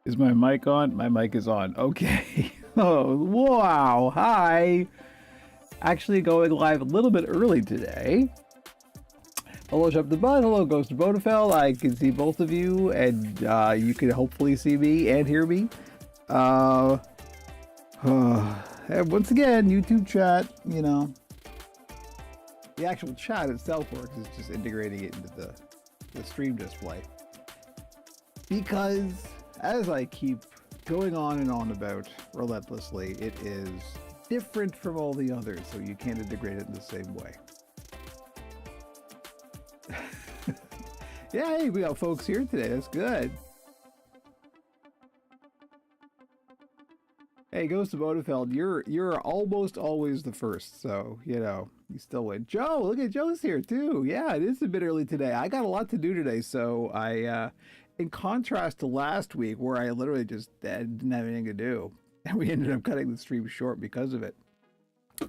Is my mic on? My mic is on. Okay. Oh, wow. Hi. Actually going live a little bit early today. Hello, Chef the Bud. Hello, Ghost of Bonafell. I can see both of you, and you can hopefully see me and hear me. Uh, and once again, YouTube chat, the actual chat itself works. It's just integrating it into the stream display. Because as I keep going on and on about relentlessly, it is different from all the others, so you can't integrate it in the same way. Yeah, hey, we got folks here today. That's good. Hey, Ghost of Odefeld, you're almost always the first, so you still win. Joe, look at Joe's here too. Yeah, it is a bit early today. I got a lot to do today, so in contrast to last week where I literally just didn't have anything to do, and we ended up cutting the stream short because of it.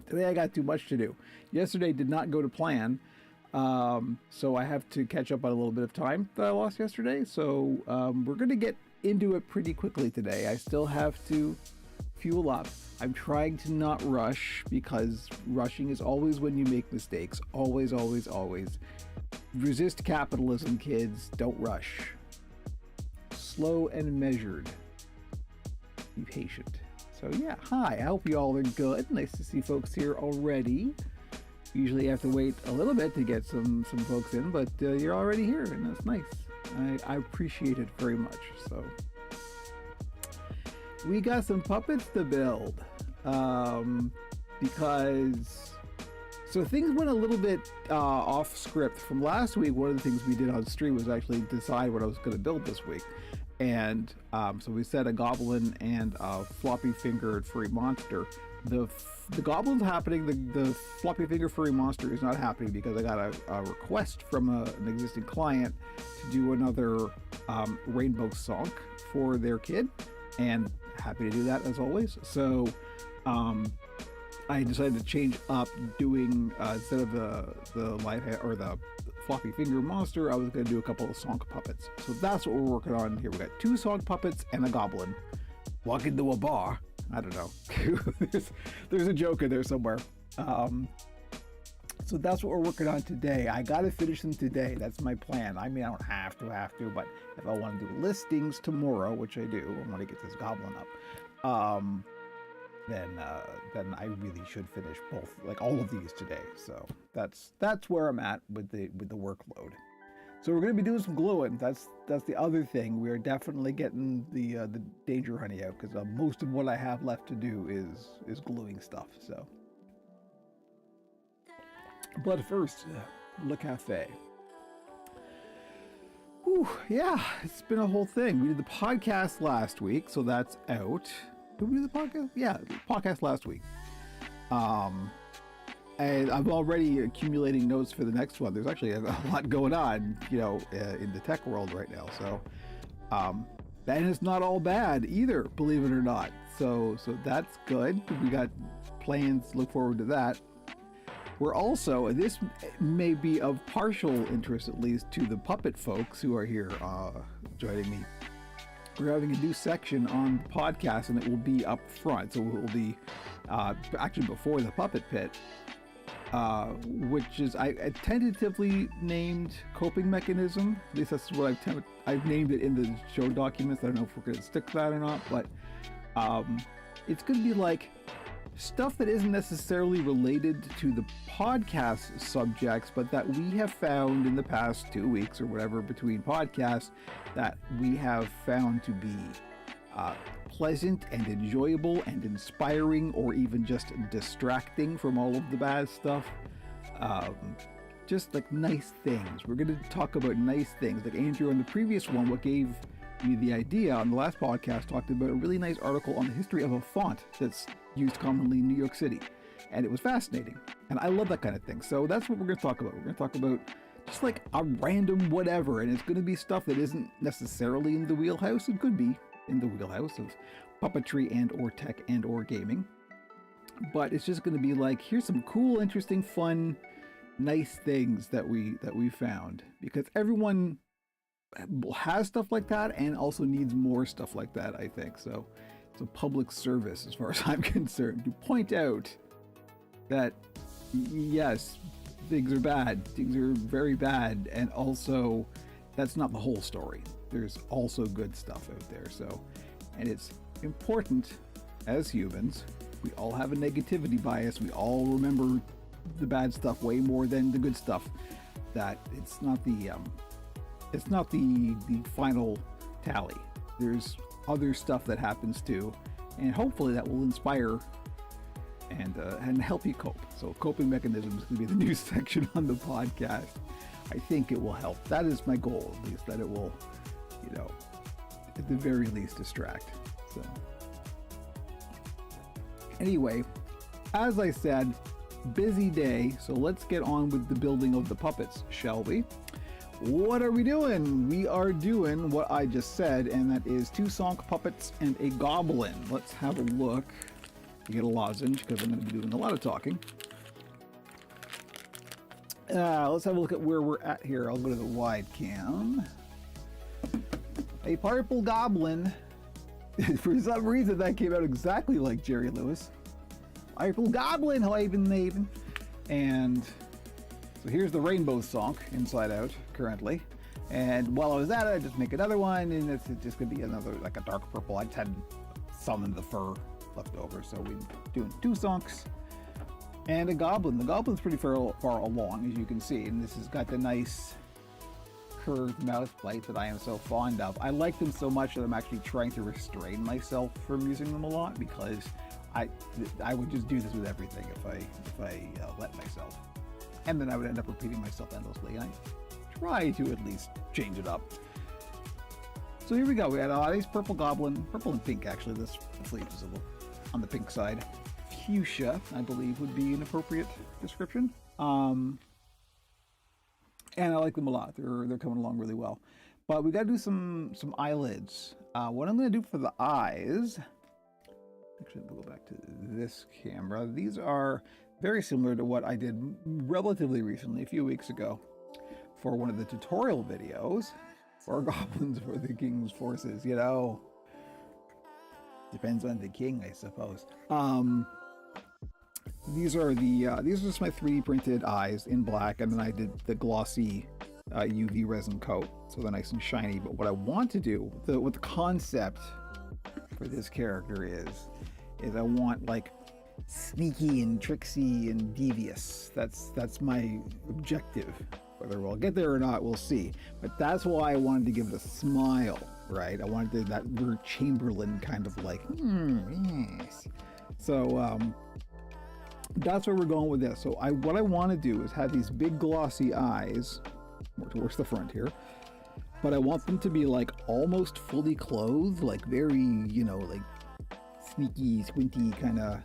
Today I got too much to do. Yesterday did not go to plan, so I have to catch up on a little bit of time that I lost yesterday. So we're going to get into it pretty quickly today. I still have to fuel up. I'm trying to not rush because rushing is always when you make mistakes. Always, always, always. Resist capitalism, kids. Don't rush. Slow and measured. Be patient. So yeah, hi. I hope you all are good. Nice to see folks here already. Usually you have to wait a little bit to get some folks in, but you're already here, and that's nice. I appreciate it very much. So we got some puppets to build because things went a little bit off script from last week. One of the things we did on stream was actually decide what I was going to build this week, and so we said a goblin and a floppy fingered furry monster. The goblin's happening. The floppy finger furry monster is not happening because I got a request from an existing client to do another rainbow song for their kid, and happy to do that as always. So I decided to change up doing instead of the light or the floppy finger monster, I was going to do a couple of song puppets. So that's what we're working on here. We got 2 song puppets and a goblin. Walk into a bar. I don't know. there's a joke in there somewhere. So that's what we're working on today. I got to finish them today. That's my plan. I mean, I don't have to, but if I want to do listings tomorrow, which I do, I want to get this goblin up, then I really should finish both, like all of these today. So that's where I'm at with the workload. So we're going to be doing some gluing. That's the other thing. We're definitely getting the danger honey out because most of what I have left to do is gluing stuff. So, but first, Le Cafe. Whew, yeah, it's been a whole thing. We did the podcast last week, so that's out. Did we do the podcast? Yeah, podcast last week. And I'm already accumulating notes for the next one. There's actually a lot going on, in the tech world right now. So, and it's not all bad either, believe it or not. So that's good. We got plans. Look forward to that. We're also, this may be of partial interest at least to the puppet folks who are here joining me. We're having a new section on the podcast, and it will be up front. So it will be actually before the puppet pit. Which is I tentatively named coping mechanism. At least that's what I've named it in the show documents. I don't know if we're going to stick to that or not, but it's going to be like stuff that isn't necessarily related to the podcast subjects, but that we have found in the past 2 weeks or whatever between podcasts that we have found to be pleasant and enjoyable and inspiring, or even just distracting from all of the bad stuff. Just like nice things. We're going to talk about nice things. Like Andrew on the previous one, what gave me the idea on the last podcast, talked about a really nice article on the history of a font that's used commonly in New York City. And it was fascinating. And I love that kind of thing. So that's what we're going to talk about. We're going to talk about just like a random whatever. And it's going to be stuff that isn't necessarily in the wheelhouse. It could be in the wheelhouse of puppetry and or tech and or gaming, but it's just going to be like, here's some cool, interesting, fun, nice things that we found, because everyone has stuff like that and also needs more stuff like that, I think. So it's a public service as far as I'm concerned to point out that yes, things are bad, things are very bad, and also that's not the whole story. There's also good stuff out there. So, and it's important as humans, we all have a negativity bias. We all remember the bad stuff way more than the good stuff. That it's not the final tally. There's other stuff that happens too, and hopefully that will inspire and help you cope. So coping mechanisms is going to be the new section on the podcast. I think it will help. That is my goal, at least, that it will, at the very least, distract. So anyway, as I said, busy day. So let's get on with the building of the puppets, shall we? What are we doing? We are doing what I just said, and that is 2 Sonk puppets and a goblin. Let's have a look. You get a lozenge because I'm going to be doing a lot of talking. Let's have a look at where we're at here. I'll go to the wide cam. A purple goblin. For some reason, that came out exactly like Jerry Lewis. Purple goblin, Haven. And so here's the rainbow Sonk inside out currently. And while I was at it, I just make another one, and it's just going to be another, like a dark purple. I just had some in the fur left over, so we're doing 2 Sonks and a goblin. The goblin's pretty far along, as you can see, and this has got the nice curved mouth plate that I am so fond of. I like them so much that I'm actually trying to restrain myself from using them a lot, because I would just do this with everything if I let myself, and then I would end up repeating myself endlessly. And I try to at least change it up. So here we go. We had a nice purple goblin, purple and pink actually. This sleeve is a little on the pink side. Fuchsia, I believe, would be an appropriate description. And I like them a lot. They're coming along really well. But we got to do some eyelids. What I'm going to do for the eyes. Actually, we'll go back to this camera. These are very similar to what I did relatively recently, a few weeks ago, for one of the tutorial videos for Goblins for the King's Forces. Depends on the king, I suppose. These are just my 3D printed eyes in black, and then I did the glossy UV resin coat, so they're nice and shiny. But what I want to do, what the concept for this character is I want like sneaky and tricksy and devious. That's my objective. Whether we'll get there or not, we'll see. But that's why I wanted to give it a smile, right? I wanted that Lord Chamberlain kind of like, yes. So that's where we're going with this. So what I want to do is have these big glossy eyes, more towards the front here, but I want them to be like almost fully clothed, like very, like sneaky, squinty kind of,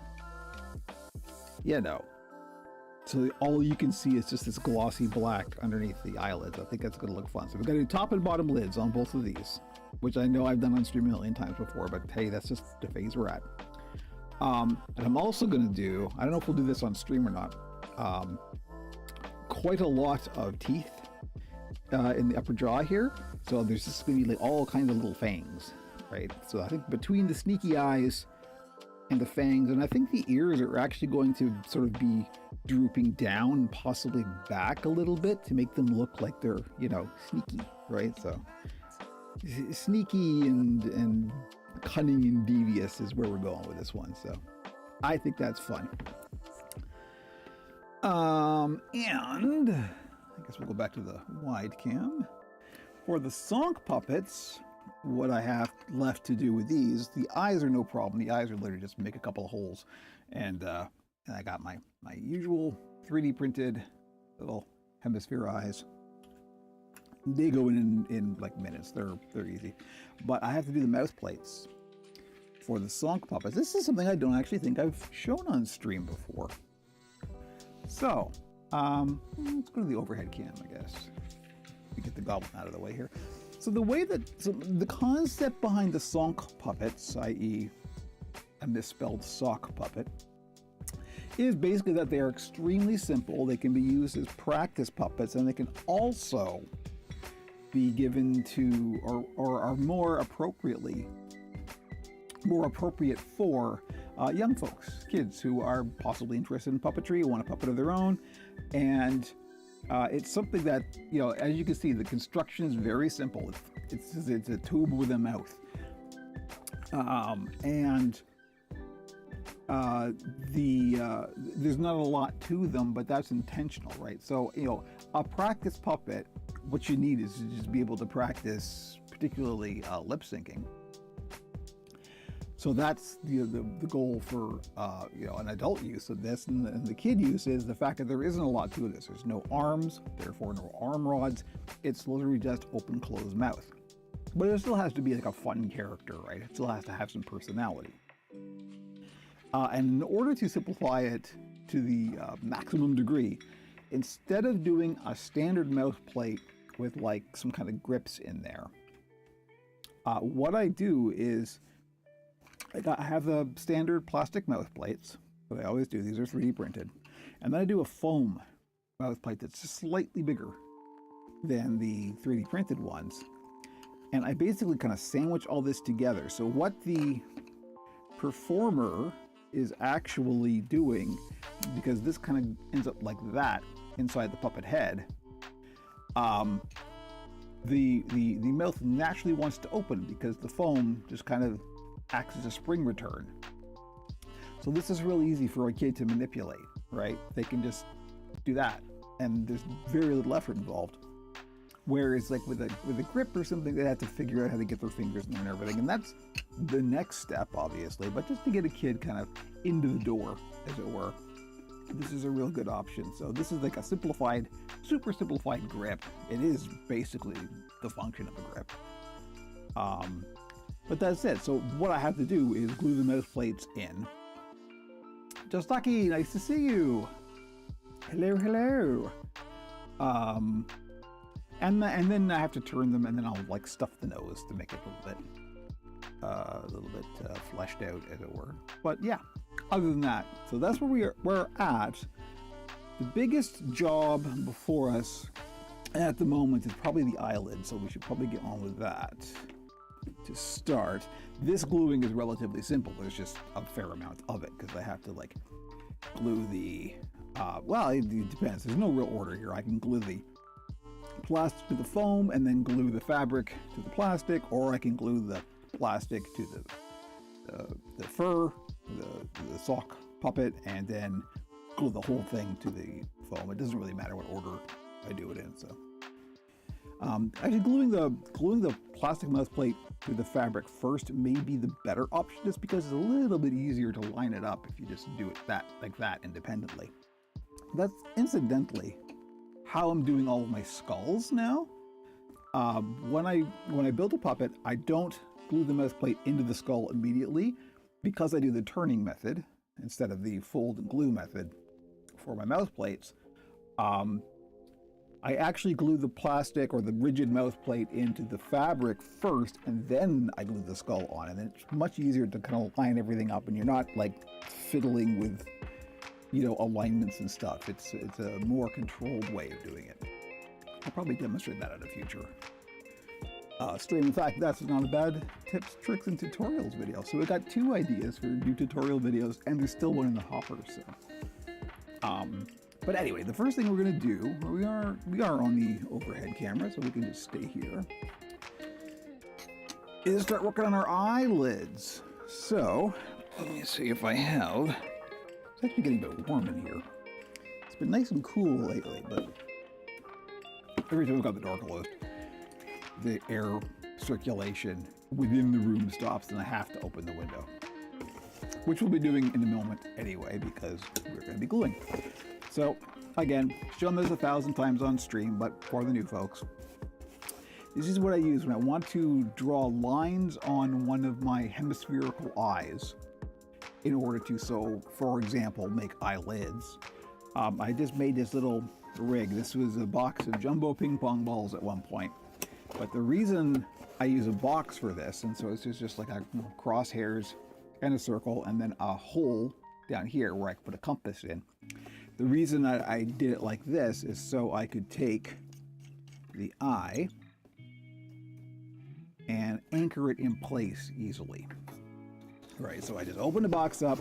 So all you can see is just this glossy black underneath the eyelids. I think that's going to look fun. So we've got to do top and bottom lids on both of these, which I know I've done on stream a million times before, but hey, that's just the phase we're at. And I'm also going to do, I don't know if we'll do this on stream or not, quite a lot of teeth in the upper jaw here. So there's just going to be like all kinds of little fangs, right? So I think between the sneaky eyes and the fangs, and I think the ears are actually going to sort of be drooping down and possibly back a little bit to make them look like they're, sneaky, right? So sneaky and cunning and devious is where we're going with this one. So I think that's fun. And I guess we'll go back to the wide cam. For the Sonk puppets, what I have left to do with these, the eyes are no problem. The eyes are literally just make a couple of holes, and I got my usual 3D printed little hemisphere eyes. They go in like minutes. They're easy, but I have to do the mouth plates for the Sonk puppets. This is something I don't actually think I've shown on stream before. So let's go to the overhead cam, I guess. We get the goblin out of the way here. So the concept behind the Sonk puppets, i.e. a misspelled sock puppet, is basically that they are extremely simple. They can be used as practice puppets, and they can also be given to, or are more appropriate for young folks, kids who are possibly interested in puppetry, want a puppet of their own. And it's something that, as you can see, the construction is very simple. It's a tube with a mouth. There's not a lot to them, but that's intentional, right? So, a practice puppet, what you need is to just be able to practice, particularly lip syncing. So that's the goal for an adult use of this, and the kid use is the fact that there isn't a lot to this. There's no arms, therefore no arm rods. It's literally just open, closed mouth. But it still has to be like a fun character, right? It still has to have some personality. And in order to simplify it to the maximum degree, instead of doing a standard mouth plate with like some kind of grips in there, what I do is I have the standard plastic mouth plates that I always do. These are 3D printed. And then I do a foam mouth plate that's just slightly bigger than the 3D printed ones. And I basically kind of sandwich all this together. So what the performer is actually doing, because this kind of ends up like that inside the puppet head, the mouth naturally wants to open because the foam just kind of acts as a spring return. So this is really easy for a kid to manipulate, right? They can just do that, and there's very little effort involved. Whereas like with a grip or something, they have to figure out how to get their fingers in there and everything, and that's the next step, obviously. But just to get a kid kind of into the door, as it were, this is a real good option. So this is like a simplified, super simplified grip. It is basically the function of a grip. But that's it. So what I have to do is glue the mouth plates in. Justaki, nice to see you. Hello, hello. And then I have to turn them, and then I'll like stuff the nose to make it a little bit fleshed out, as it were. But yeah, other than that, so that's where we're at. The biggest job before us at the moment is probably the eyelid, so we should probably get on with that. To start, this gluing is relatively simple. There's just a fair amount of it because I have to like glue the, well, it depends. There's no real order here. I can glue the plastic to the foam and then glue the fabric to the plastic, or I can glue the plastic to the fur, the sock puppet, and then glue the whole thing to the foam. It doesn't really matter what order I do it in. So actually gluing the plastic mouth plate to the fabric first may be the better option, just because it's a little bit easier to line it up if you just do it like that independently. That's incidentally how I'm doing all of my skulls now. When I build a puppet, I don't glue the mouth plate into the skull immediately, because I do the turning method instead of the fold and glue method for my mouth plates. I actually glue the plastic or the rigid mouth plate into the fabric first, and then I glue the skull on. And then it's much easier to kind of line everything up, and you're not like fiddling with, alignments and stuff. It's a more controlled way of doing it. I'll probably demonstrate that in a future stream. In fact, that's not a bad tips, tricks, and tutorials video. So we got 2 ideas for new tutorial videos, and there's still one in the hopper. So, but anyway, the first thing we're gonna do, we are on the overhead camera, so we can just stay here, is start working on our eyelids. So let me see if I have. It's actually getting a bit warm in here. It's been nice and cool lately, but every time we've got the door closed, the air circulation within the room stops, and I have to open the window, which we'll be doing in a moment anyway, because we're going to be gluing. So again, shown this 1,000 times on stream, but for the new folks, this is what I use when I want to draw lines on one of my hemispherical eyes in order to, so for example, make eyelids. I just made this little rig. This was a box of jumbo ping pong balls at one point. But the reason I use a box for this, and so it's just like a crosshairs and a circle, and then a hole down here where I could put a compass in. The reason I did it like this is so I could take the eye and anchor it in place easily. Right, so I just open the box up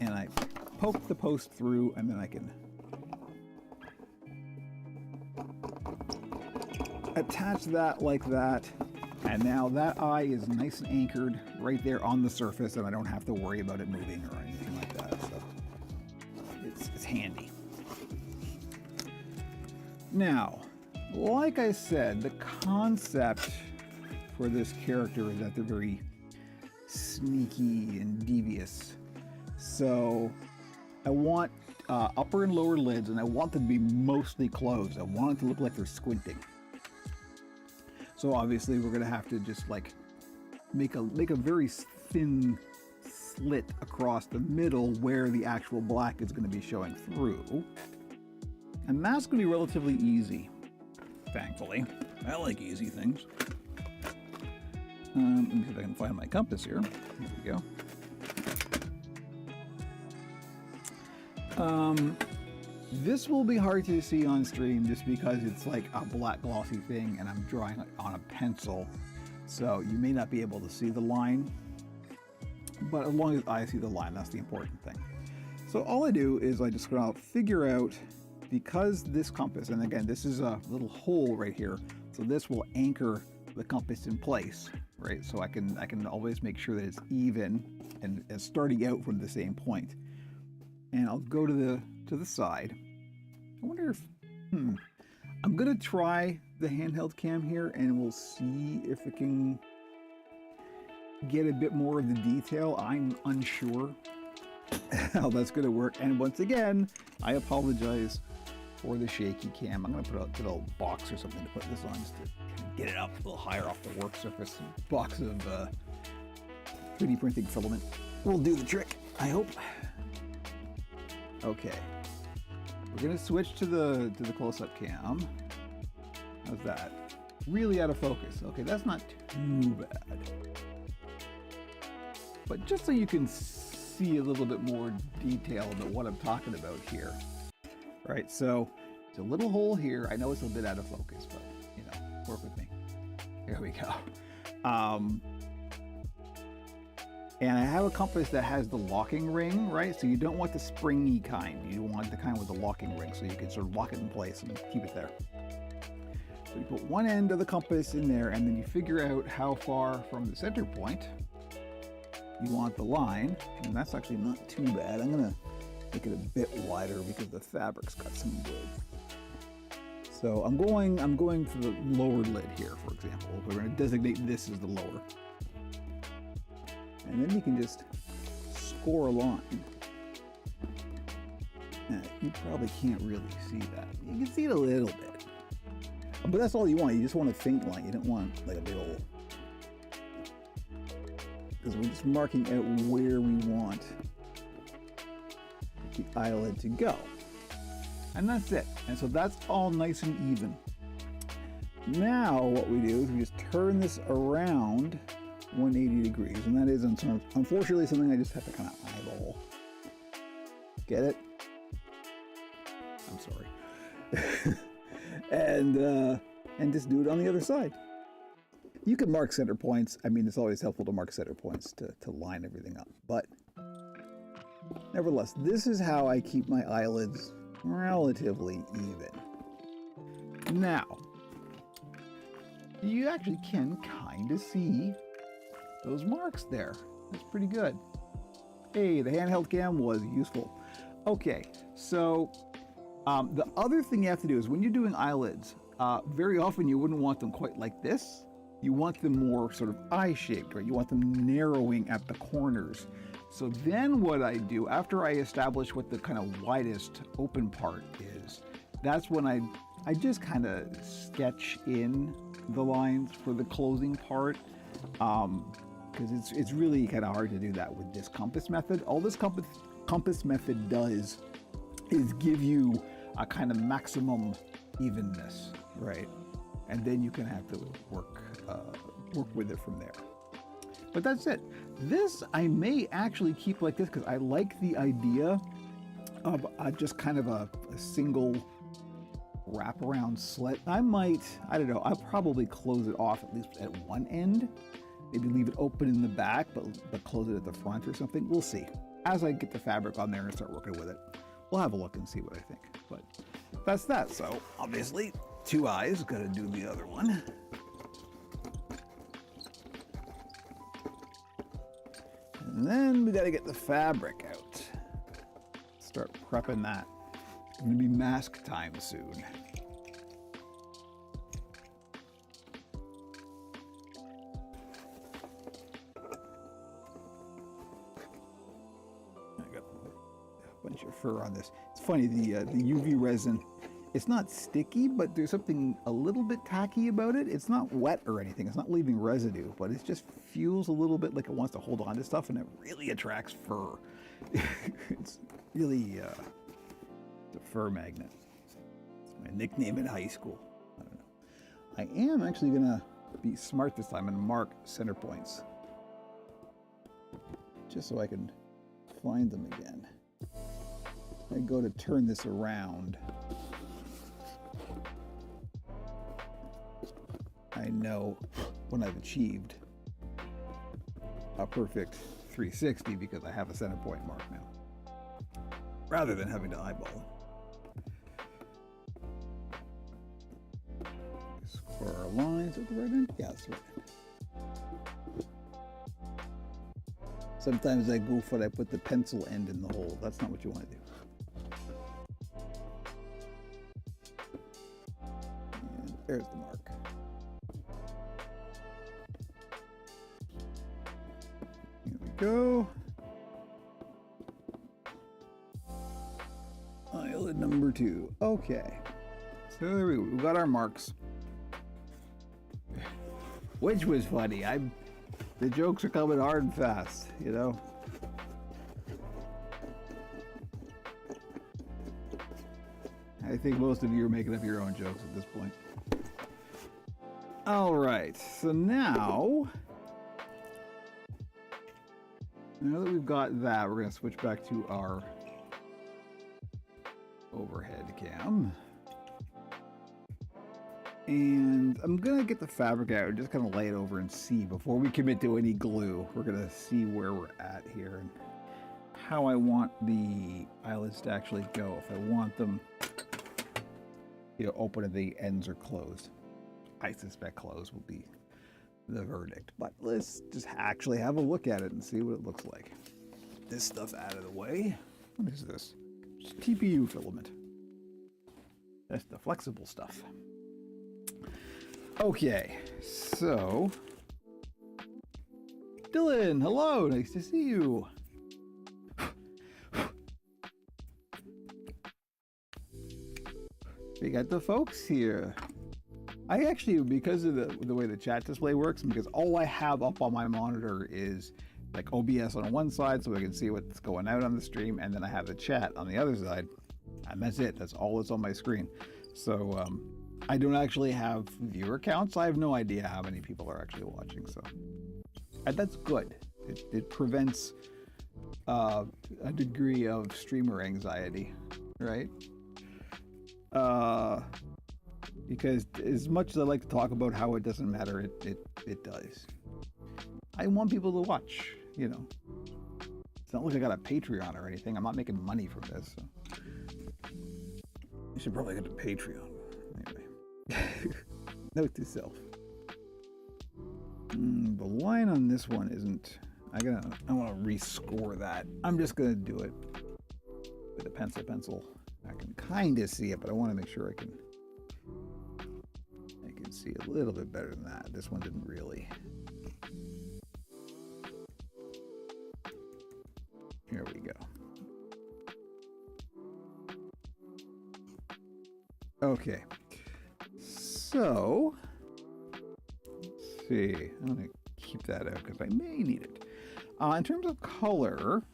and I poke the post through, and then I can attach that like that. And now that eye is nice and anchored right there on the surface, and I don't have to worry about it moving or anything like that. So it's handy. Now, like I said, the concept for this character is that they're very sneaky and devious. So I want upper and lower lids, and I want them to be mostly closed. I want it to look like they're squinting. So obviously we're gonna have to just like make a very thin slit across the middle where the actual black is gonna be showing through. And that's gonna be relatively easy, thankfully. I like easy things. Let me see if I can find my compass here. Here we go. This will be hard to see on stream just because it's like a black glossy thing and I'm drawing on a pencil. So you may not be able to see the line, but as long as I see the line, that's the important thing. So all I do is I just gonna figure out, because this compass, and again, this is a little hole right here, so this will anchor the compass in place, right? So I can always make sure that it's even and starting out from the same point. And I'll go to the side. I wonder if, I'm gonna try the handheld cam here and we'll see if it can get a bit more of the detail. I'm unsure how that's gonna work. And once again, I apologize for the shaky cam. I'm gonna put a little box or something to put this on just to get it up a little higher off the work surface. A box of 3D printing filament will do the trick, I hope. Okay, we're gonna switch to the close-up cam. How's that? Really out of focus. Okay, that's not too bad. But just so you can see a little bit more detail about what I'm talking about here. Right, so there's a little hole here. I know it's a bit out of focus, but you know, work with me. Here we go. And I have a compass that has the locking ring, right? So you don't want the springy kind. You want the kind with the locking ring, so you can sort of lock it in place and keep it there. So you put one end of the compass in there, and then you figure out how far from the center point you want the line. And that's actually not too bad. I'm gonna make it a bit wider because the fabric's got some wood. So I'm going for the lower lid here, for example. We're gonna designate this as the lower. And then you can just score a line. Now, you probably can't really see that. You can see it a little bit. But that's all you want. You just want a faint line. You don't want like a big old... Because we're just marking out where we want the eyelid to go. And that's it. And so that's all nice and even. Now what we do is we just turn this around 180 degrees, and that is unfortunately something I just have to kind of eyeball. Get it? I'm sorry. and just do it on the other side. You can mark center points. I mean, it's always helpful to mark center points to line everything up, but nevertheless, this is how I keep my eyelids relatively even. Now, you actually can kind of see those marks there. That's pretty good. Hey, the handheld cam was useful. Okay, so the other thing you have to do is when you're doing eyelids, very often you wouldn't want them quite like this. You want them more sort of eye-shaped, right? You want them narrowing at the corners. So then what I do, after I establish what the kind of widest open part is, that's when I just kind of sketch in the lines for the closing part. Because it's really kind of hard to do that with this compass method. All this compass method does is give you a kind of maximum evenness, right? And then you can have to work with it from there. But that's it. This I may actually keep like this because I like the idea of just kind of a single wraparound slit. I don't know, I'll probably close it off at least at one end. Maybe leave it open in the back, but close it at the front or something. We'll see. As I get the fabric on there and start working with it, we'll have a look and see what I think. But that's that. So obviously, 2 eyes, gotta do the other one. And then we gotta get the fabric out. Start prepping that. It's gonna be mask time soon. I got a bunch of fur on this. It's funny, the UV resin, it's not sticky, but there's something a little bit tacky about it. It's not wet or anything. It's not leaving residue, but it just feels a little bit like it wants to hold on to stuff, and it really attracts fur. It's really the fur magnet. It's my nickname in high school. I don't know. I am actually gonna be smart this time and mark center points, just so I can find them again. I go to turn this around. I know when I've achieved a perfect 360 because I have a center point mark now, rather than having to eyeball it. Square our lines at the right end? Yeah, that's the right end. Sometimes I goof when I put the pencil end in the hole. That's not what you want to do. And there's the mark. Go. Eyelid number 2. Okay. So there we go. We got our marks. Which was funny. The jokes are coming hard and fast, you know. I think most of you are making up your own jokes at this point. All right. So now that we've got that, we're going to switch back to our overhead cam. And I'm going to get the fabric out and just kind of lay it over and see before we commit to any glue. We're going to see where we're at here and how I want the eyelids to actually go. If I want them, open at the ends or closed. I suspect closed will be the verdict, but let's just actually have a look at it and see what it looks like. This stuff out of the way. What is this? Just TPU filament. That's the flexible stuff. Okay, so Dylan, hello, nice to see you. We got the folks here. I actually, because of the way the chat display works, and because all I have up on my monitor is like OBS on one side so I can see what's going out on the stream, and then I have the chat on the other side, and that's it. That's all that's on my screen. So I don't actually have viewer counts. I have no idea how many people are actually watching, so and that's good. It prevents a degree of streamer anxiety, right? Because as much as I like to talk about how it doesn't matter, it does. I want people to watch, It's not like I got a Patreon or anything. I'm not making money from this. So. You should probably get a Patreon. Anyway. Note to self. The line on this one isn't... I want to rescore that. I'm just going to do it with a pencil. I can kind of see it, but I want to make sure I can see a little bit better than that. This one didn't really. Here we go. Okay. So, let's see. I'm going to keep that out because I may need it. In terms of color,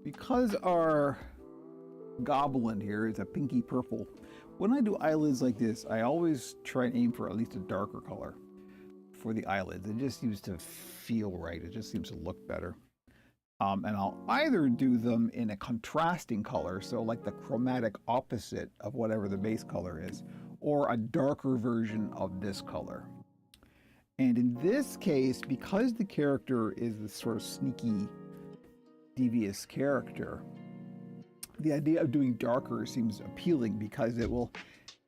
because our goblin here is a pinky purple, when I do eyelids like this, I always try and aim for at least a darker color for the eyelids. It just seems to feel right. It just seems to look better. And I'll either do them in a contrasting color, so like the chromatic opposite of whatever the base color is, or a darker version of this color. And in this case, because the character is this sort of sneaky, devious character, the idea of doing darker seems appealing because it will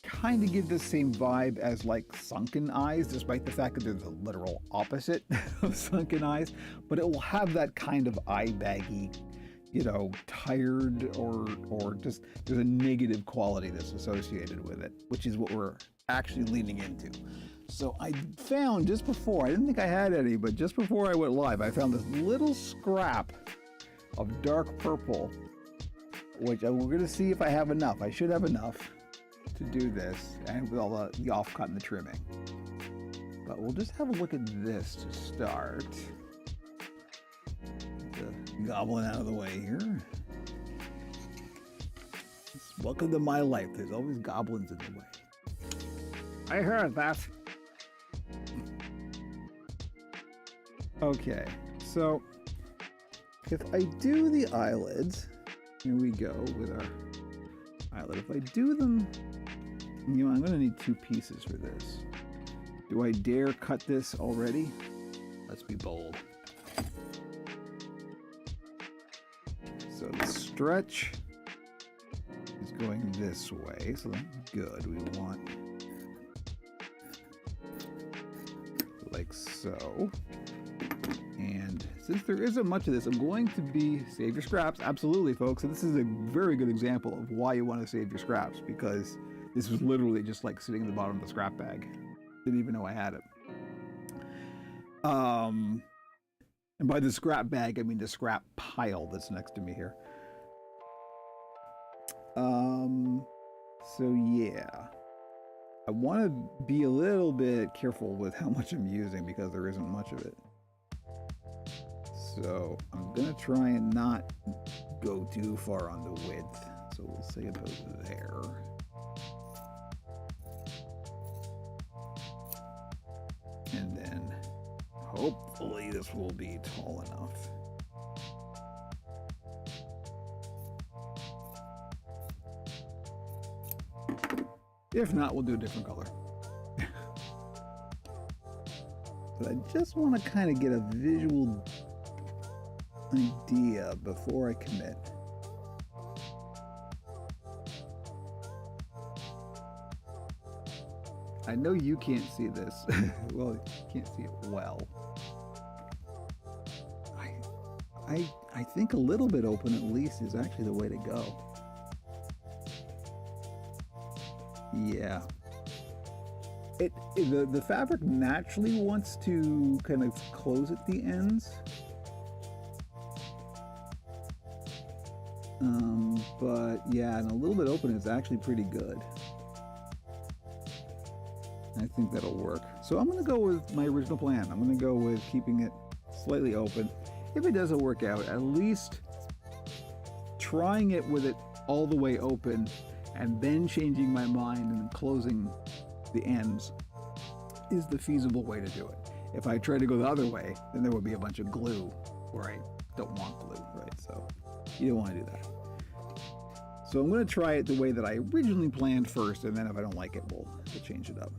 kind of give the same vibe as like sunken eyes, despite the fact that they're the literal opposite of sunken eyes. But it will have that kind of eye baggy, you know, tired, or just there's a negative quality that's associated with it, which is what we're actually leaning into. So I found just before, I didn't think I had any, but just before I went live, I found this little scrap of dark purple, which we're going to see if I have enough. I should have enough to do this, and with all the offcut and the trimming. But we'll just have a look at this to start. The goblin out of the way here. Welcome to my life. There's always goblins in the way. I heard that. Okay, so if I do the eyelids, here we go with our eyelid. If I do them, you know, I'm going to need 2 pieces for this. Do I dare cut this already? Let's be bold. So the stretch is going this way, so that's good. We want like so. And since there isn't much of this, I'm going to be save your scraps. Absolutely, folks. And this is a very good example of why you want to save your scraps, because this was literally just like sitting in the bottom of the scrap bag. Didn't even know I had it. And by the scrap bag, I mean the scrap pile that's next to me here. So yeah, I want to be a little bit careful with how much I'm using because there isn't much of it. So I'm gonna try and not go too far on the width. So we'll say about there. And then hopefully this will be tall enough. If not, we'll do a different color. But I just want to kind of get a visual idea before I commit. I know you can't see this. Well, you can't see it well. I think a little bit open at least is actually the way to go. Yeah. The fabric naturally wants to kind of close at the ends. But yeah, and a little bit open is actually pretty good. I think that'll work. So I'm going to go with my original plan. I'm going to go with keeping it slightly open. If it doesn't work out, at least trying it with it all the way open and then changing my mind and closing the ends is the feasible way to do it. If I try to go the other way, then there would be a bunch of glue where I don't want glue, right? So you don't want to do that. So I'm going to try it the way that I originally planned first, and then if I don't like it, we'll change it up.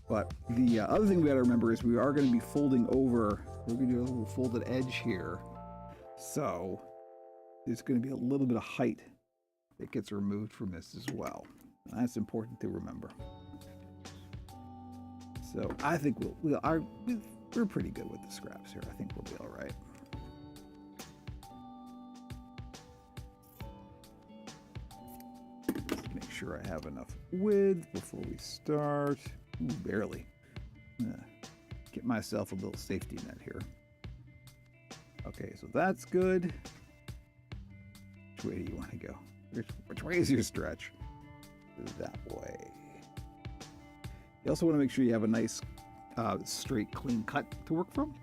But the other thing we got to remember is we are going to be folding over. We're going to do a little folded edge here. So there's going to be a little bit of height that gets removed from this as well. That's important to remember. So I think we're pretty good with the scraps here. I think we'll be all right. Just make sure I have enough width before we start. Ooh, barely. Get myself a little safety net here. Okay, so that's good. Which way do you want to go? Which way is your stretch? That way. You also want to make sure you have a nice, straight, clean cut to work from.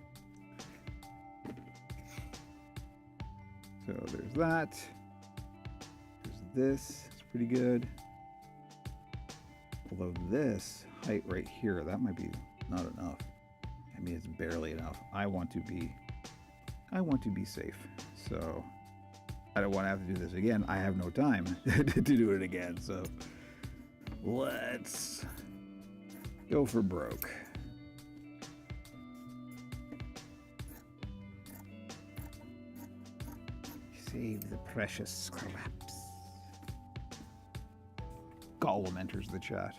So there's that. There's this. It's pretty good. Although this height right here, that might be not enough. I mean, it's barely enough. I want to be I want to be safe. So I don't want to have to do this again. I have no time to do it again. So let's go for broke. Save the precious scraps. Gollum enters the chat.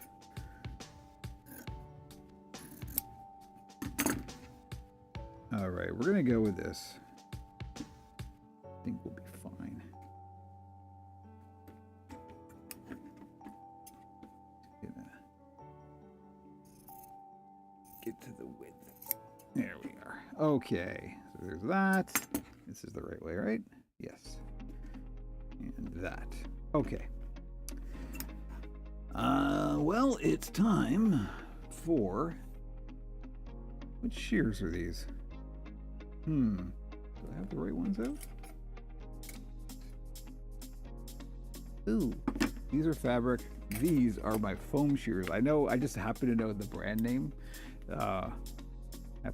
All right, we're gonna go with this. I think we'll be fine. Gonna get to the width. There we are. Okay, so there's that. This is the right way, right? Yes. And that. Okay. Well, it's time for... Which shears are these? Do I have the right ones out? Ooh, these are fabric. These are my foam shears. I know, I just happen to know the brand name. I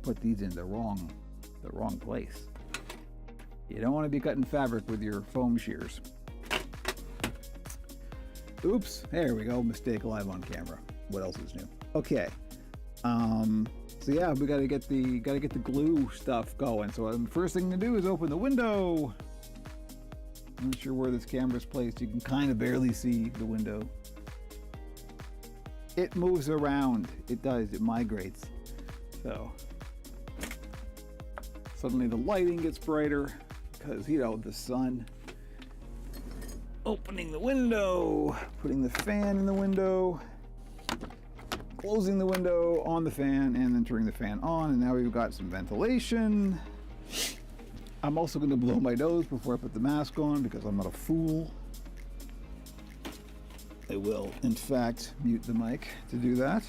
put these in the wrong place. You don't want to be cutting fabric with your foam shears. Oops, there we go. Mistake live on camera. What else is new? Okay. So yeah, we gotta get the glue stuff going. So the first thing to do is open the window. I'm not sure where this camera's placed. You can kind of barely see the window. It moves around. It does. It migrates. So suddenly the lighting gets brighter because, you know, the sun. Opening the window, putting the fan in the window, closing the window, on the fan, and then turning the fan on. And now we've got some ventilation. I'm also going to blow my nose before I put the mask on because I'm not a fool. I will, in fact, mute the mic to do that.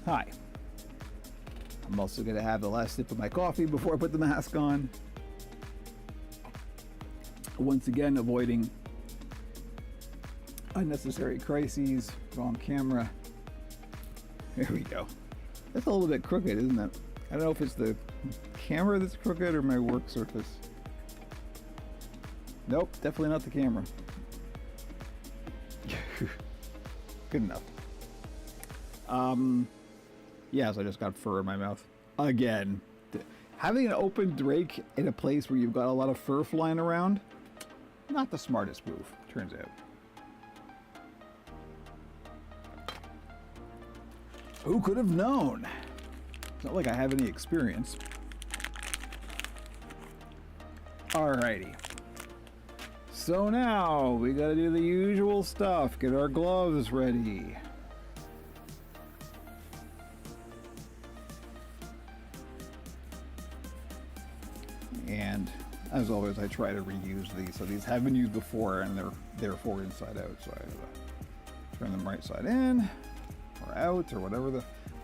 Hi. I'm also going to have the last sip of my coffee before I put the mask on. Once again, avoiding unnecessary crises. Wrong camera. There we go. That's a little bit crooked, isn't it? I don't know if it's the camera that's crooked or my work surface. Nope, definitely not the camera. Good enough. Yes, I just got fur in my mouth. Again. Having an open drake in a place where you've got a lot of fur flying around, not the smartest move, turns out. Who could have known? It's not like I have any experience. Alrighty. So now we gotta do the usual stuff. Get our gloves ready. And as always, I try to reuse these. So these have been used before and they're therefore inside out. So I have to turn them right side in or out or whatever the...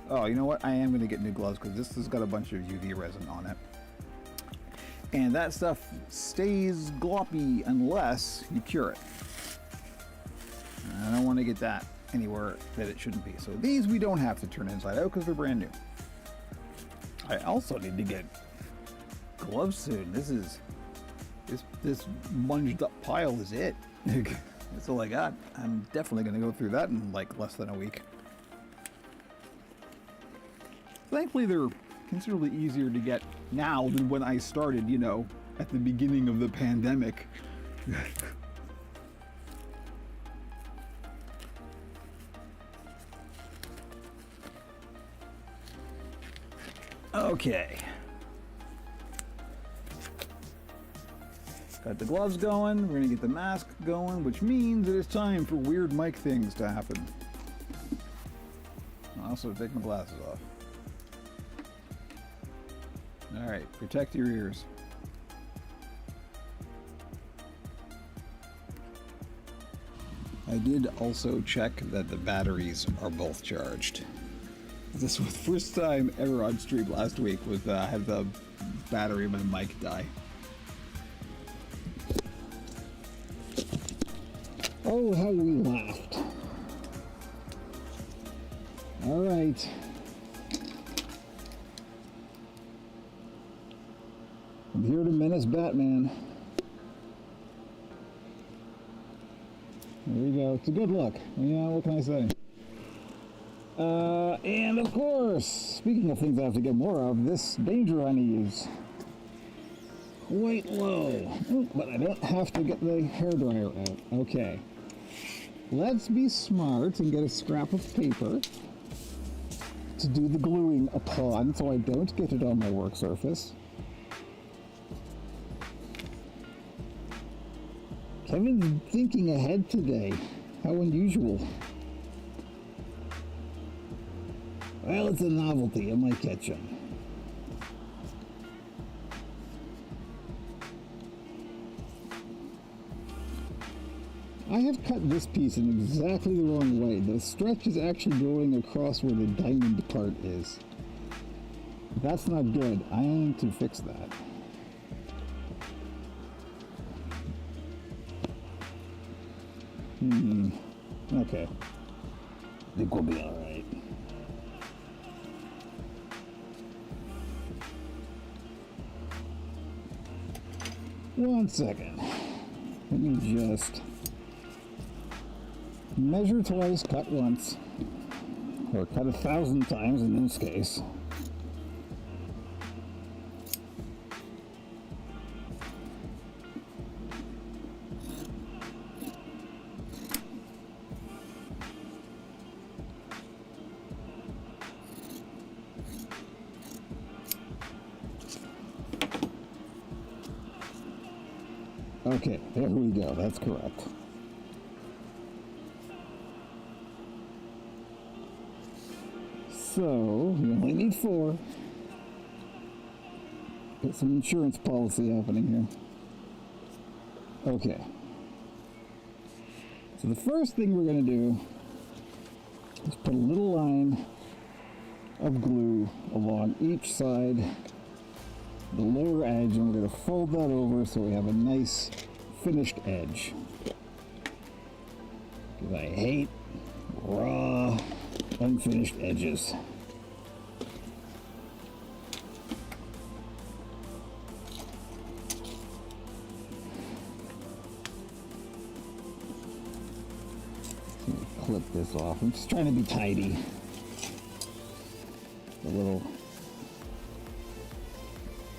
Oh, you know what? I am going to get new gloves because this has got a bunch of UV resin on it. And that stuff stays gloppy unless you cure it. I don't want to get that anywhere that it shouldn't be. So these we don't have to turn inside out because they're brand new. I also need to get gloves soon. This munged up pile is it. That's all I got. I'm definitely going to go through that in like less than a week. Thankfully, they're considerably easier to get now than when I started, you know, at the beginning of the pandemic. Okay. Got the gloves going, we're gonna get the mask going, which means it is time for weird mic things to happen. I'll also take my glasses off. Alright, protect your ears. I did also check that the batteries are both charged. This was the first time ever on stream last week with I had the battery in my mic die. Oh, how we laughed. All right. I'm here to menace Batman. There you go. It's a good look. Yeah, what can I say? And of course, speaking of things I have to get more of, this danger honey is quite low. Oh, but I don't have to get the hairdryer out. Okay. Let's be smart and get a scrap of paper to do the gluing upon so I don't get it on my work surface. Kevin's thinking ahead today. How unusual. Well, it's a novelty. It might catch him. I have cut this piece in exactly the wrong way. The stretch is actually going across where the diamond part is. That's not good. I need to fix that. Okay. I think we'll be all right. One second. Let me just measure twice, cut once. Or cut 1,000 times in this case. Okay, there we go. That's correct. So, we only need 4. Got some insurance policy happening here. Okay. So the first thing we're going to do is put a little line of glue along each side, the lower edge, and we're going to fold that over so we have a nice finished edge. Because I hate raw, unfinished edges. Clip this off. I'm just trying to be tidy. A little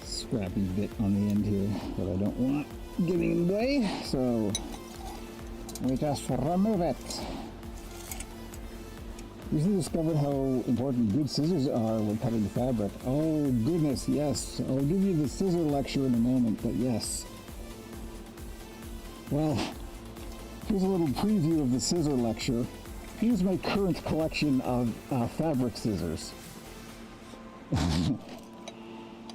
scrappy bit on the end here that I don't want getting in the way, so we just remove it. Recently discovered how important good scissors are when cutting fabric. Oh goodness, yes. I'll give you the scissor lecture in a moment, but yes. Well, here's a little preview of the scissor lecture. Here's my current collection of fabric scissors.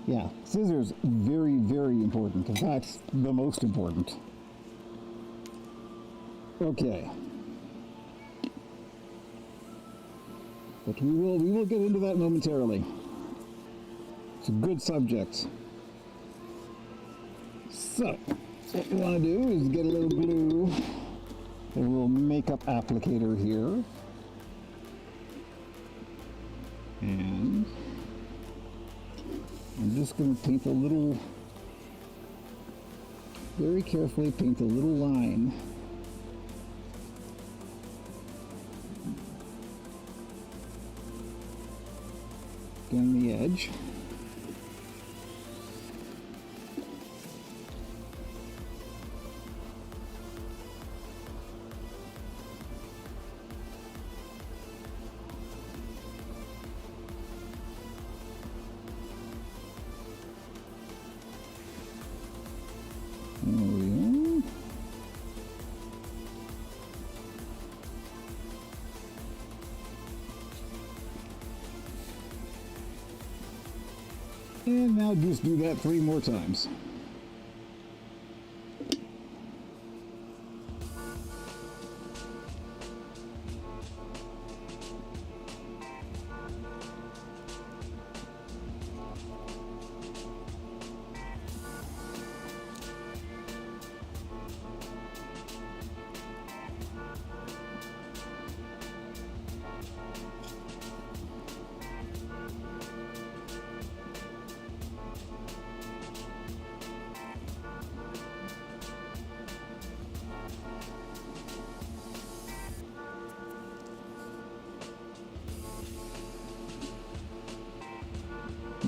Yeah, scissors, very, very important. In fact, the most important. Okay. But we will get into that momentarily. It's a good subject. So, what we want to do is get a little glue, a little makeup applicator here. And I'm just going to paint a little, very carefully paint a little line down the edge. And now just do that 3 more times.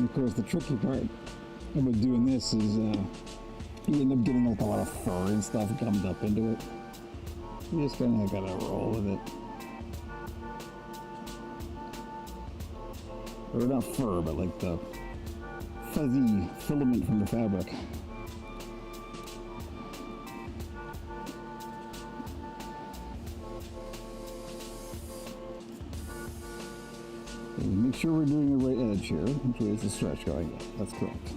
And of course, the tricky part about doing this is you end up getting like a lot of fur and stuff gummed up into it. You just kind of gotta roll with it. Or not fur, but like the fuzzy filament from the fabric. Make sure we're doing the right edge here. Which way is the stretch going? That's correct.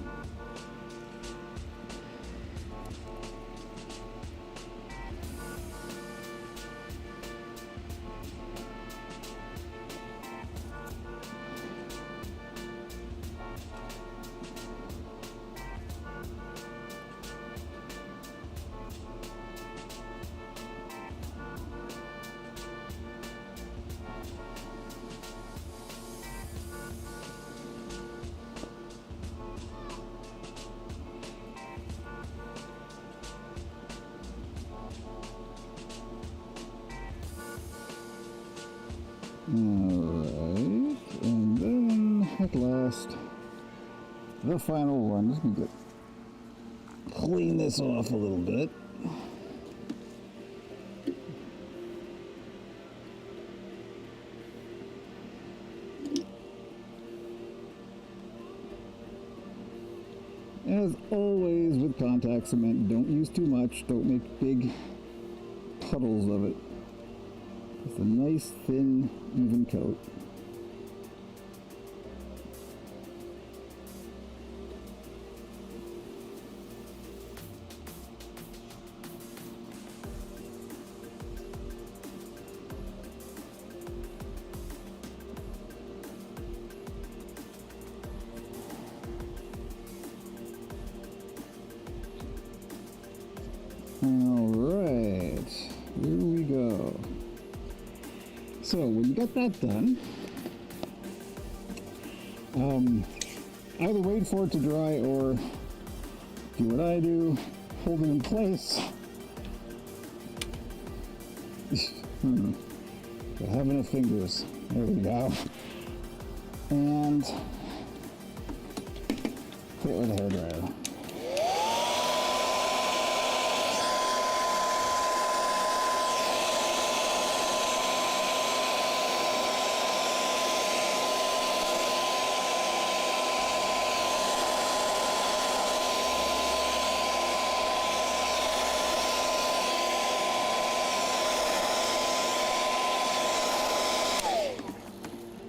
Alright, and then at last, the final one. Just need to clean this off a little bit. As always with contact cement, don't use too much, don't make big puddles of it. It's a nice, thin, even coat. All right, here we go. So when you get that done, either wait for it to dry or do what I do, hold it in place. I have enough fingers. There we go. And put it with a hairdryer.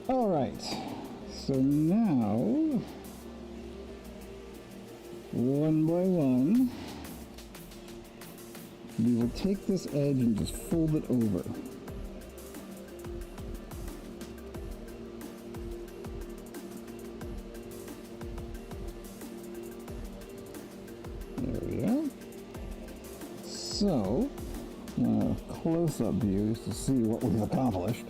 All right, so now, one by one, we will take this edge and just fold it over. There we go. So, close-up view just to see what we've accomplished.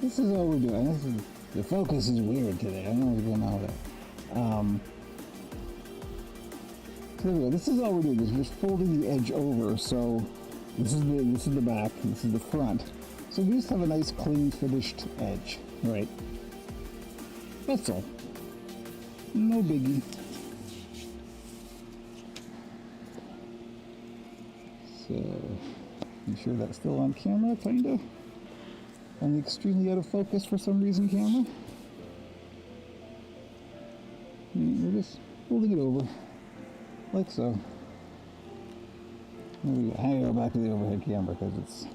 This is all we're doing. The focus is weird today. I don't know what's going on with it. So there we go. This is all we're doing. Is just folding the edge over. So this is the back. This is the front. So we just have a nice, clean, finished edge, right? That's all. No biggie. So make sure that's still on camera, kinda. On the extremely out of focus for some reason camera. And we're just folding it over, like so. There we go. Hang on back to the overhead camera because it's,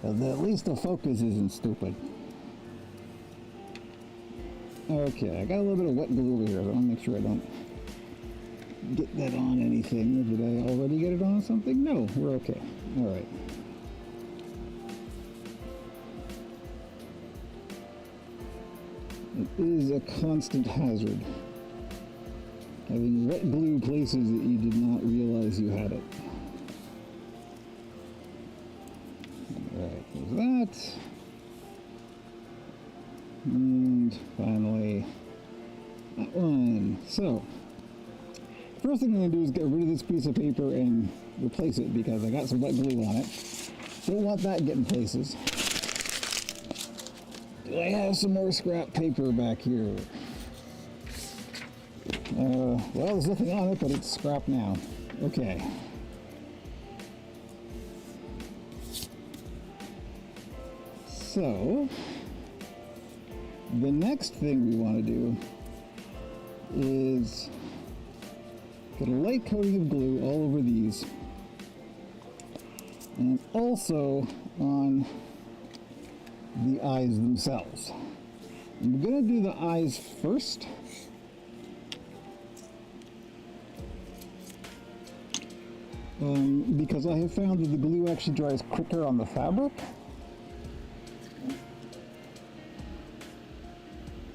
at least the focus isn't stupid. Okay, I got a little bit of wet glue over here, so I want to make sure I don't get that on anything. Did I already get it on something? No, we're okay. All right. It is a constant hazard. Having wet glue places that you did not realize you had it. Alright, there's that. And finally, that one. So, first thing I'm going to do is get rid of this piece of paper and replace it because I got some wet glue on it. Don't want that getting places. Do I have some more scrap paper back here? Well, there's nothing on it, but it's scrap now. Okay. So, the next thing we want to do is get a light coating of glue all over these, and also on the eyes themselves. I'm going to do the eyes first. Because I have found that the glue actually dries quicker on the fabric.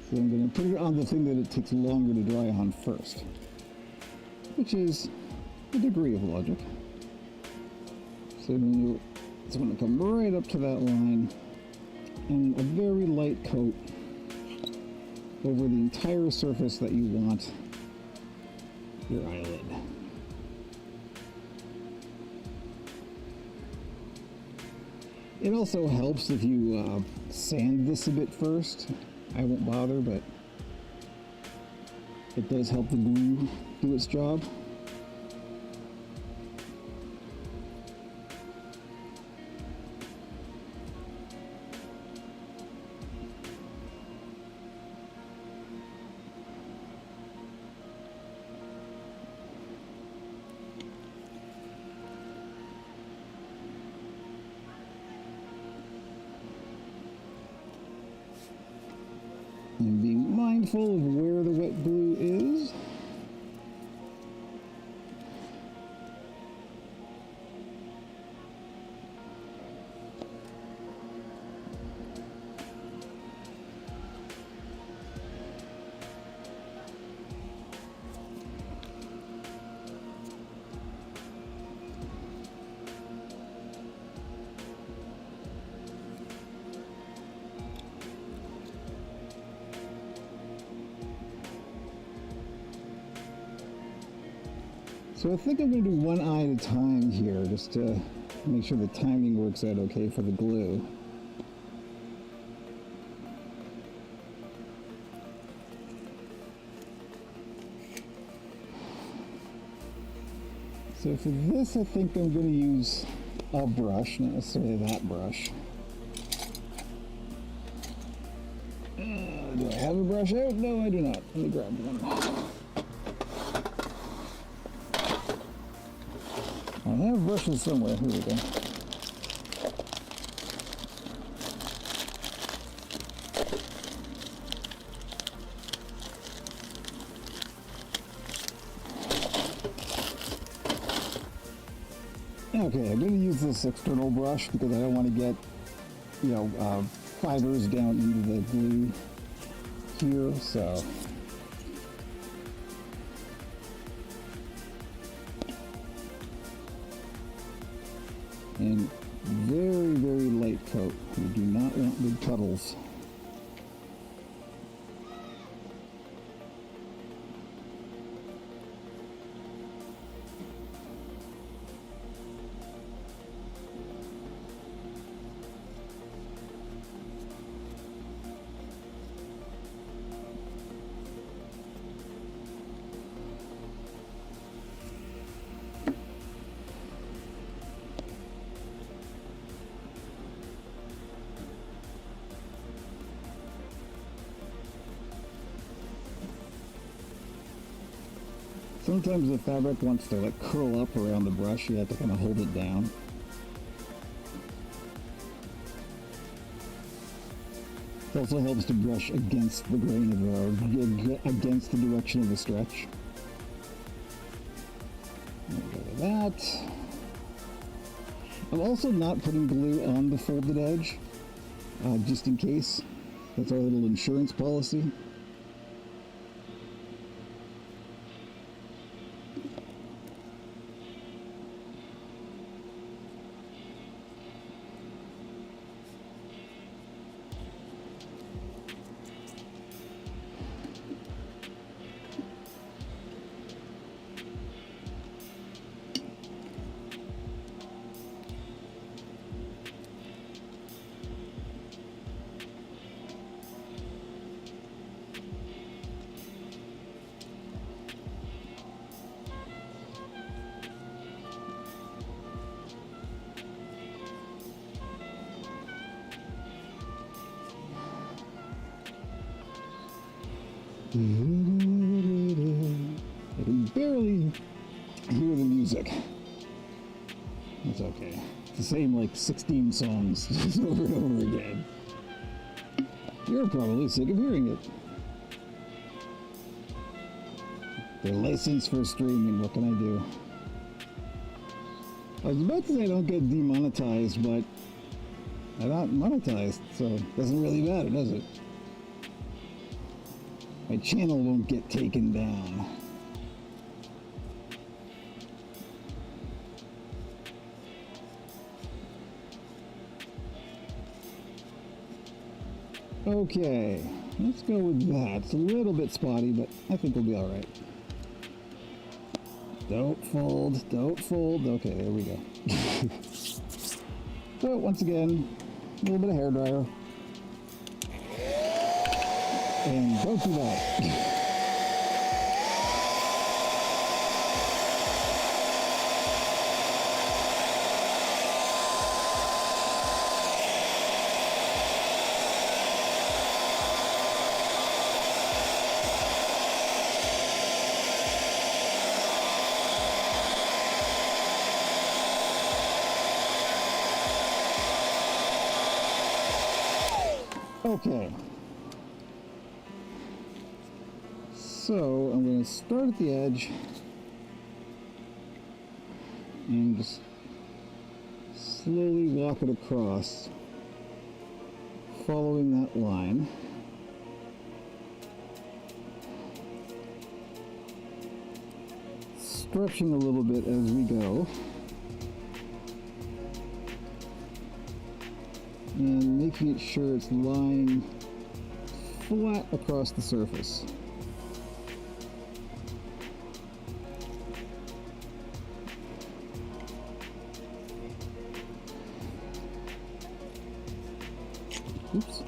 So I'm going to put it on the thing that it takes longer to dry on first, which is a degree of logic. So it's going to come right up to that line, and a very light coat over the entire surface that you want your eyelid. It also helps if you sand this a bit first. I won't bother, but it does help the glue do its job. And being mindful of where the wet glue is. So I think I'm going to do one eye at a time here, just to make sure the timing works out okay for the glue. So for this, I think I'm going to use a brush, not necessarily that brush. Do I have a brush out? No, I do not. Let me grab one. I have brushes somewhere. Here we go. Okay, I'm going to use this external brush because I don't want to get, fibers down into the glue here, so. And very, very light coat. You do not want big puddles. Sometimes the fabric wants to curl up around the brush. You have to kind of hold it down. It also helps to brush against the grain of against the direction of the stretch. Like that. I'm also not putting glue on the folded edge, just in case. That's our little insurance policy. I can barely hear the music. That's okay. It's the same like 16 songs just over and over again. You're probably sick of hearing it. They're licensed for streaming. What can I do? I was about to say I don't get demonetized, but I'm not monetized, so it doesn't really matter, does it? My channel won't get taken down. Okay, let's go with that. It's a little bit spotty, but I think we'll be all right. Don't fold, don't fold. Okay, there we go. So once again, a little bit of hairdryer. And don't do that. Okay, so I'm going to start at the edge and just slowly walk it across, following that line. Stretching a little bit as we go. And making sure it's lying flat across the surface. Oops.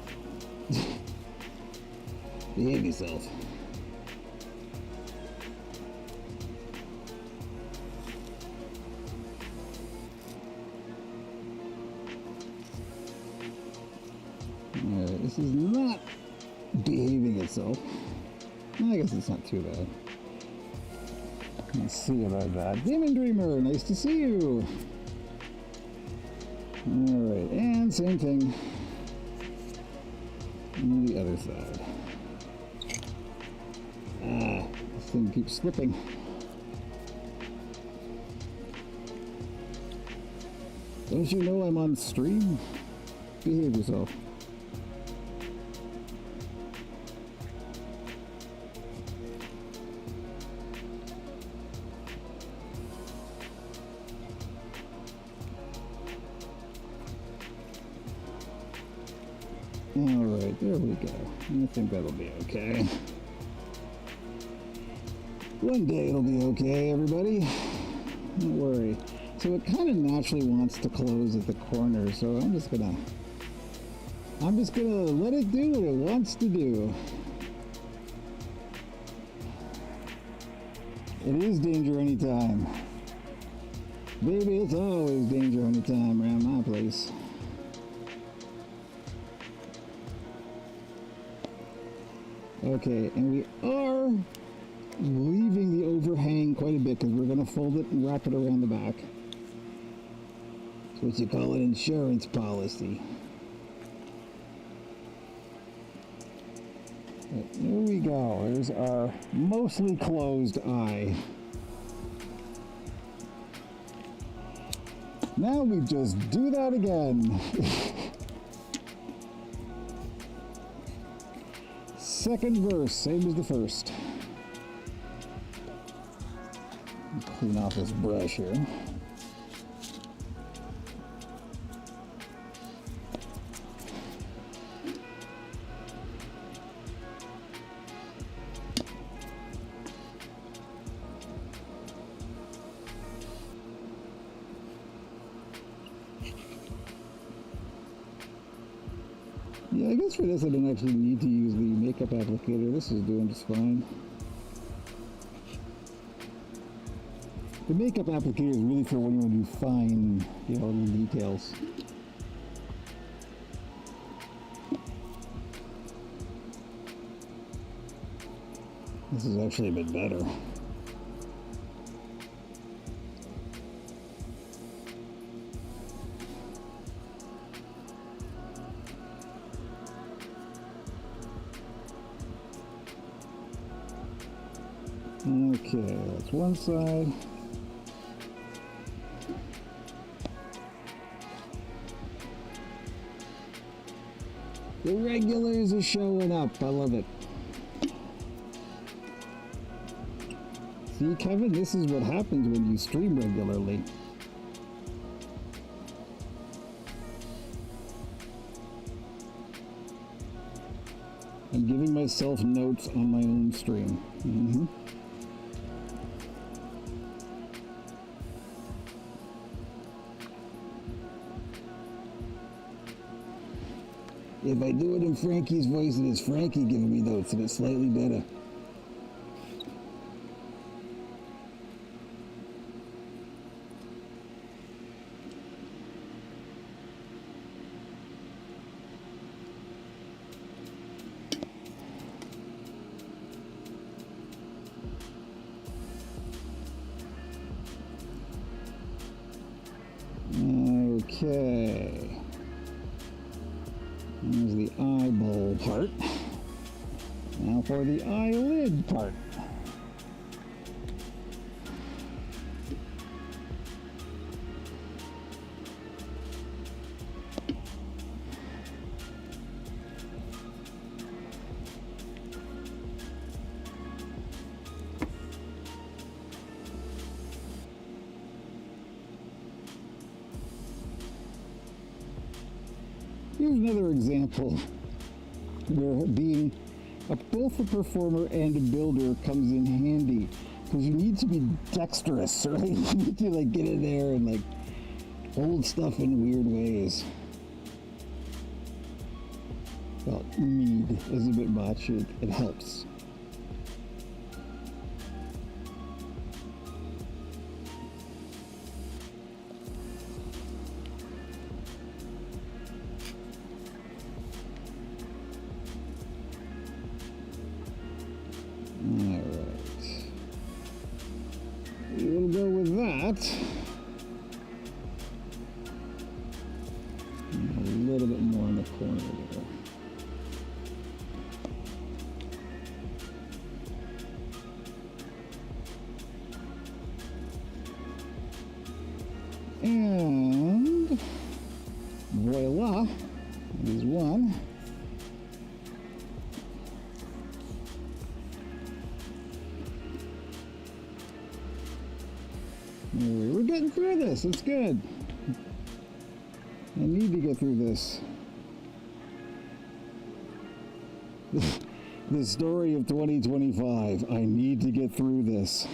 Behave yourself. This is not behaving itself. I guess it's not too bad. Let's see about that. Demon Dreamer, nice to see you. Alright, and same thing on the other side. This thing keeps slipping. Don't you know I'm on stream? Behave yourself. Alright, there we go. I think that'll be okay. One day it'll be okay, everybody. Don't worry. So it kind of naturally wants to close at the corner, so I'm just gonna let it do what it wants to do. It is danger anytime. Baby, it's always danger anytime around my place. Okay, and we are leaving the overhang quite a bit because we're going to fold it and wrap it around the back. It's what you call an insurance policy. But there we go. There's our mostly closed eye. Now we just do that again. Second verse, same as the first. Clean off this brush here. Yeah, I guess for this I don't actually need to use the makeup applicator. This is doing just fine. The makeup applicator is really for when you want to do fine, little details. This is actually a bit better. Okay, that's one side. The regulars are showing up. I love it. See, Kevin, this is what happens when you stream regularly. I'm giving myself notes on my own stream. Mm-hmm. If I do it in Frankie's voice, it is Frankie giving me notes, and it's slightly better. Okay. There's the eyeball part. Now for the eyelid part. Here's another example where being both a performer and a builder comes in handy, because you need to be dexterous, right? You need to like get in there and like hold stuff in weird ways. Well, need is a bit much. It helps. We'll go with that. And a little bit more in the corner there. And voila, there's one. We're getting through this. It's good. I need to get through this. The story of 2025. I need to get through this.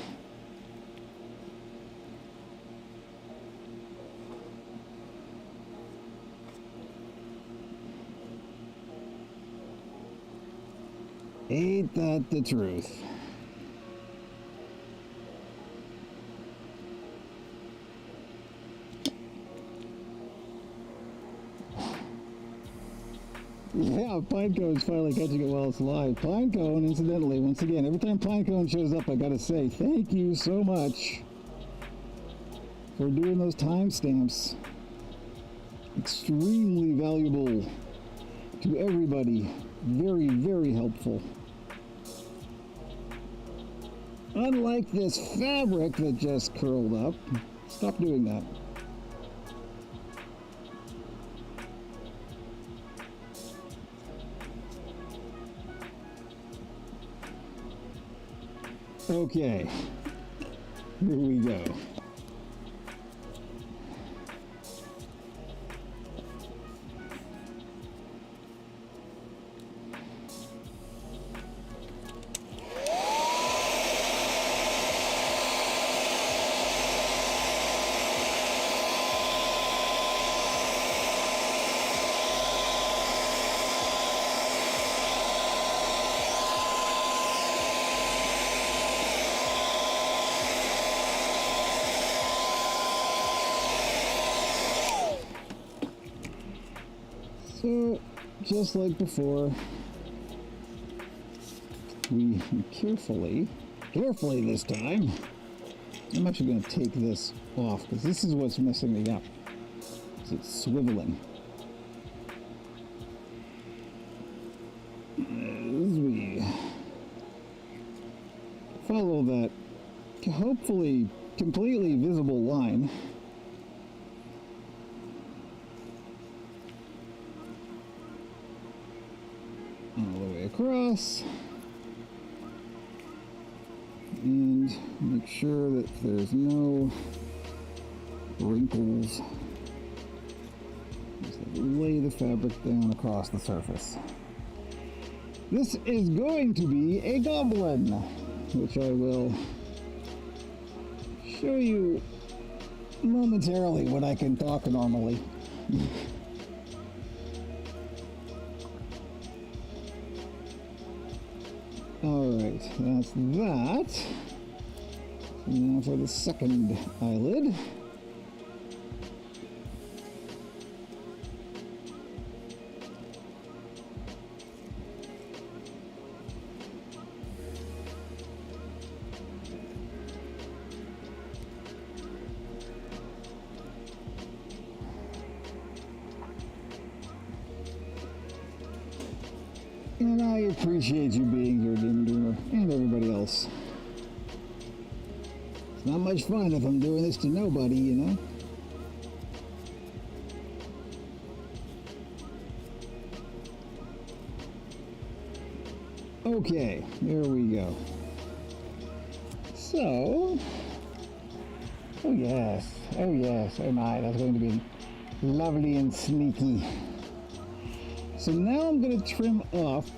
Ain't that the truth? Yeah, Pinecone is finally catching it while it's live. Pinecone, incidentally, once again, every time Pinecone shows up, I gotta say thank you so much for doing those timestamps. Extremely valuable to everybody. Very, very helpful. Unlike this fabric that just curled up. Stop doing that. Okay, here we go. So, just like before, we carefully this time, I'm actually going to take this off because this is what's messing me up. It's swiveling. As we follow that hopefully completely visible line, all the way across, and make sure that there's no wrinkles. Just lay the fabric down across the surface. This is going to be a goblin, which I will show you momentarily when I can talk normally. Alright, that's that. Now for the second eyelid. And I appreciate you being here, Demon Dreamer, and everybody else. It's not much fun if I'm doing this to nobody, you know? Okay, there we go. So, oh yes, oh my, that's going to be lovely and sneaky. So now I'm going to trim off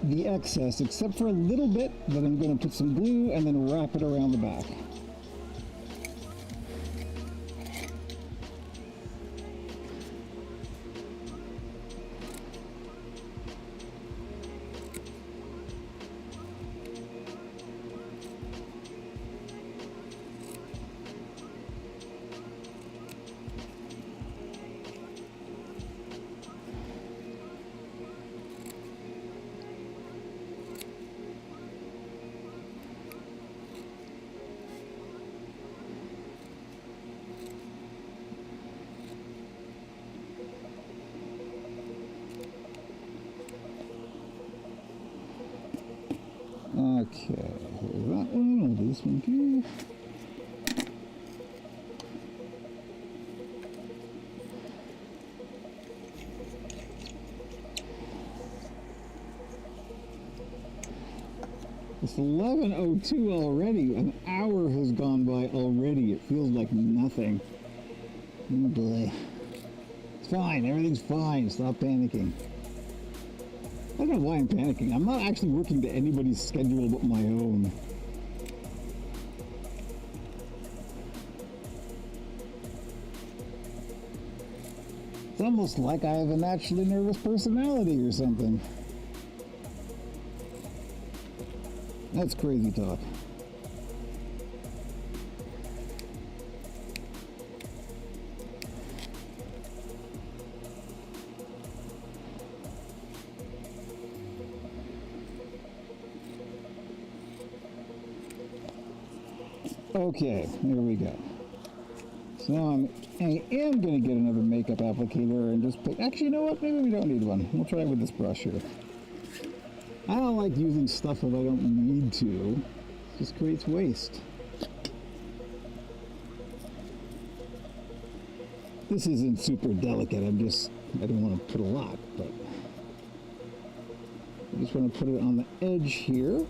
the excess, except for a little bit that I'm going to put some glue and then wrap it around the back. Okay, here's that one, or this one too. It's 11:02 already. An hour has gone by already. It feels like nothing. Oh boy. It's fine. Everything's fine. Stop panicking. I don't know why I'm panicking. I'm not actually working to anybody's schedule but my own. It's almost like I have a naturally nervous personality or something. That's crazy talk. Okay, there we go. So now I am going to get another makeup applicator and just pick... Actually, you know what? Maybe we don't need one. We'll try it with this brush here. I don't like using stuff if I don't need to. It just creates waste. This isn't super delicate. I don't want to put a lot, but I just want to put it on the edge here.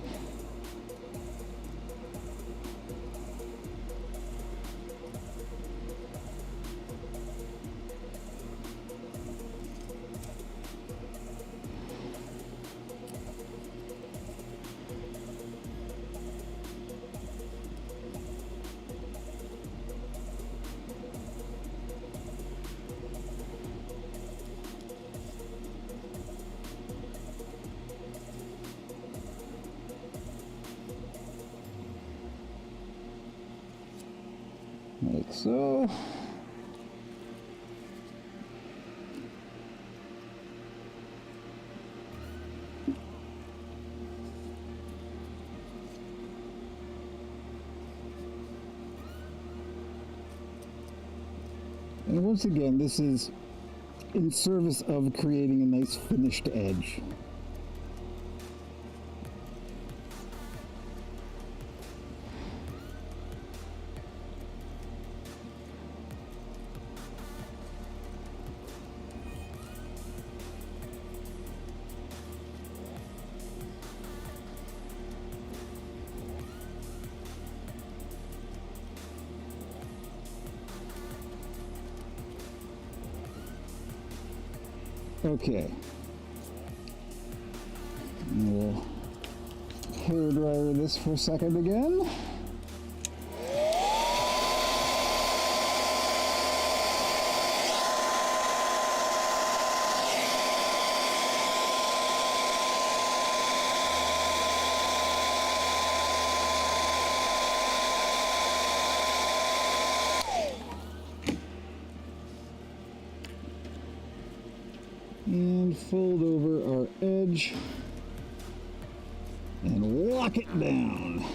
Like so. And once again, this is in service of creating a nice finished edge. Okay. We'll hair dryer this for a second again. And fold over our edge and lock it down.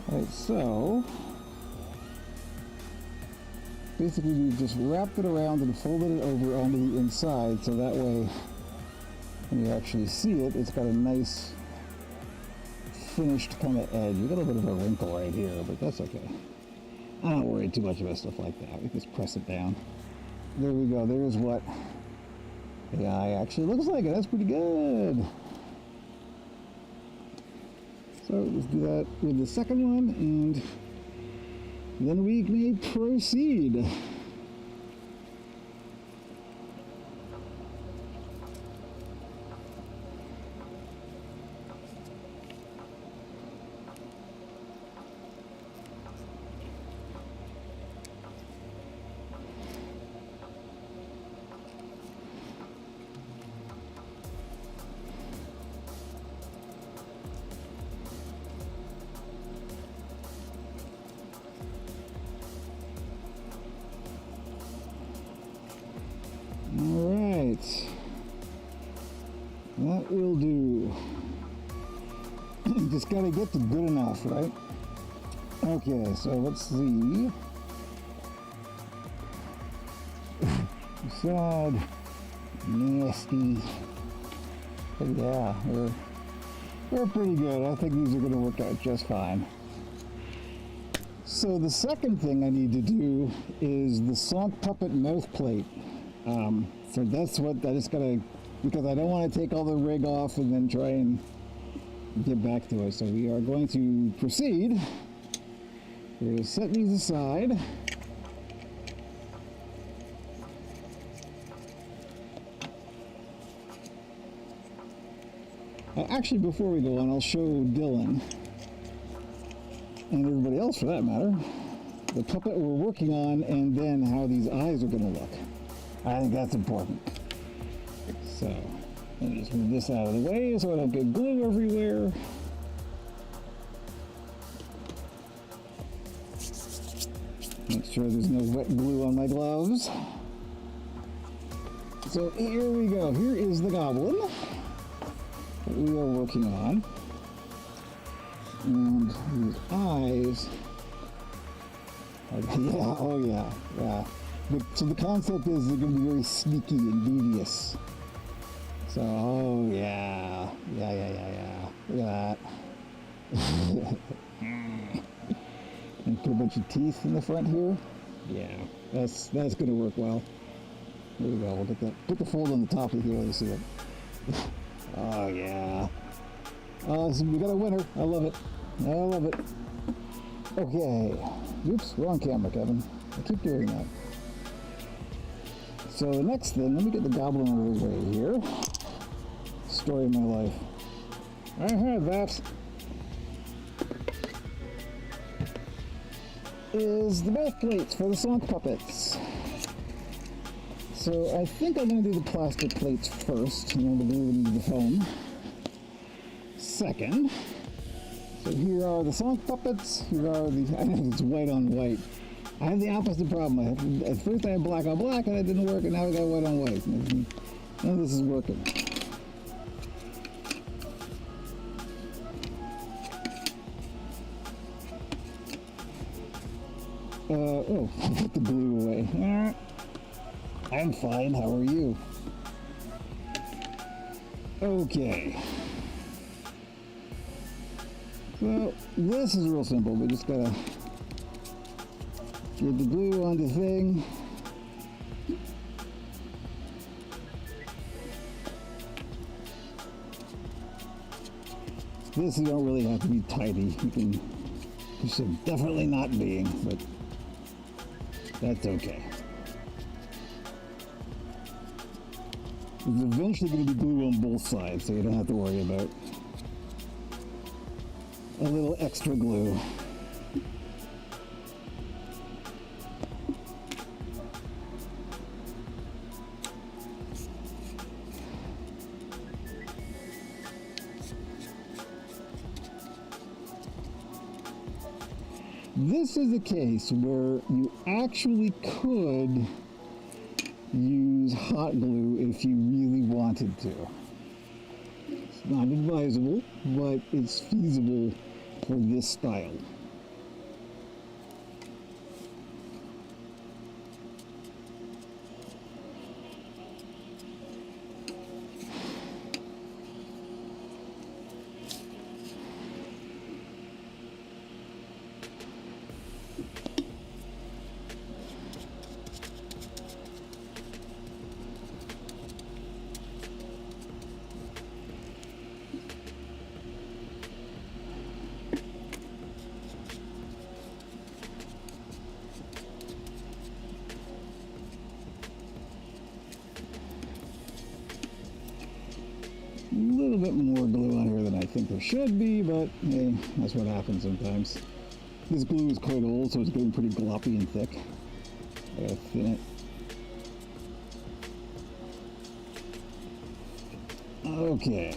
All right, so basically we just wrapped it around and folded it over onto the inside, so that way when you actually see it, it's got a nice finished kind of edge. We got a little bit of a wrinkle right here, but that's okay. I don't worry too much about stuff like that. We just press it down. There we go. There's what the eye actually looks like. That's pretty good. So let's do that with the second one, and then we may proceed. That will do. Just gotta get to good enough, right? Okay, so let's see. Sad, nasty. But yeah, we're pretty good. I think these are gonna work out just fine. So the second thing I need to do is the Sonk Puppet mouth plate. So that's what I just gotta, because I don't want to take all the rig off and then try and get back to it. So we are going to proceed. We're going to set these aside. Actually, before we go on, I'll show Dylan, and everybody else for that matter, the puppet we're working on and then how these eyes are going to look. I think that's important. So, let me just move this out of the way so I don't get glue everywhere. Make sure there's no wet glue on my gloves. So here we go. Here is the goblin that we are working on. And these eyes are, yeah, oh yeah, yeah. So the concept is they're going to be very sneaky and devious. So, oh yeah, yeah. Look at that. And put a bunch of teeth in the front here. Yeah, that's going to work well. There we go. We'll get that. Put the fold on the top of here. Let's see it. Oh yeah. Oh, so we got a winner. I love it. I love it. Okay. Oops, wrong camera, Kevin. I keep doing that. So the next thing, let me get the goblin out of the way here. Story of my life. I heard that. Is the mouth plates for the Sonk puppets. So I think I'm going to do the plastic plates first, and then we'll do the foam second. So here are the sonic puppets. Here are the, I know it's white on white. I have the opposite problem. At first I had black on black and it didn't work, and now I got white on white. None of this is working. Oh, put the glue away. I'm fine, how are you? Okay. So, this is real simple. We just gotta get the glue on the thing. This you don't really have to be tidy. You should definitely not being, but that's okay. There's eventually going to be glue on both sides, so you don't have to worry about a little extra glue. This is a case where you actually could use hot glue if you really wanted to. It's not advisable, but it's feasible for this style. A little bit more glue on here than I think there should be, but hey, that's what happens sometimes. This glue is quite old, so it's getting pretty gloppy and thick. I gotta thin it. Okay.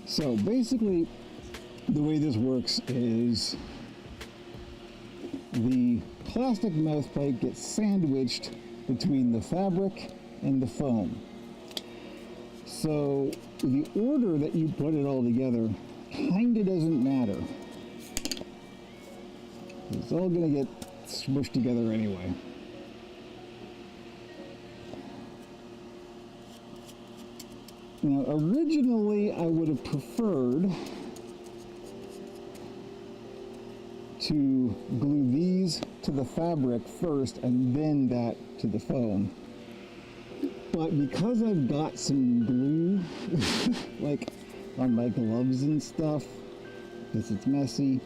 So basically, the way this works is the plastic mouth plate gets sandwiched between the fabric and the foam. So the order that you put it all together kinda doesn't matter. It's all gonna get smushed together anyway. Now, originally, I would have preferred to glue these to the fabric first and then that to the foam. But because I've got some glue, like on my gloves and stuff, because it's messy,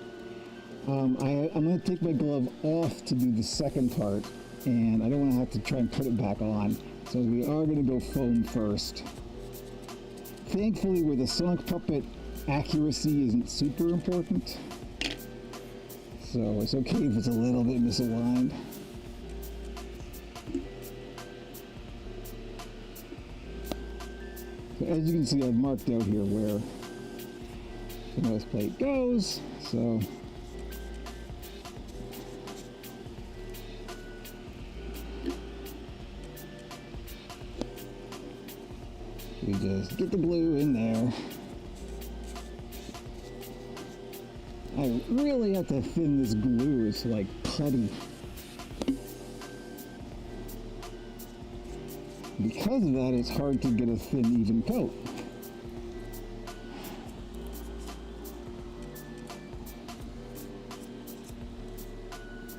I'm going to take my glove off to do the second part, and I don't want to have to try and put it back on. So we are going to go foam first. Thankfully, with a sonic puppet, accuracy isn't super important, so it's okay if it's a little bit misaligned. So as you can see, I've marked out here where the nose plate goes, so we just get the glue in there. I really have to thin this glue, it's like putty. Because of that, it's hard to get a thin, even coat.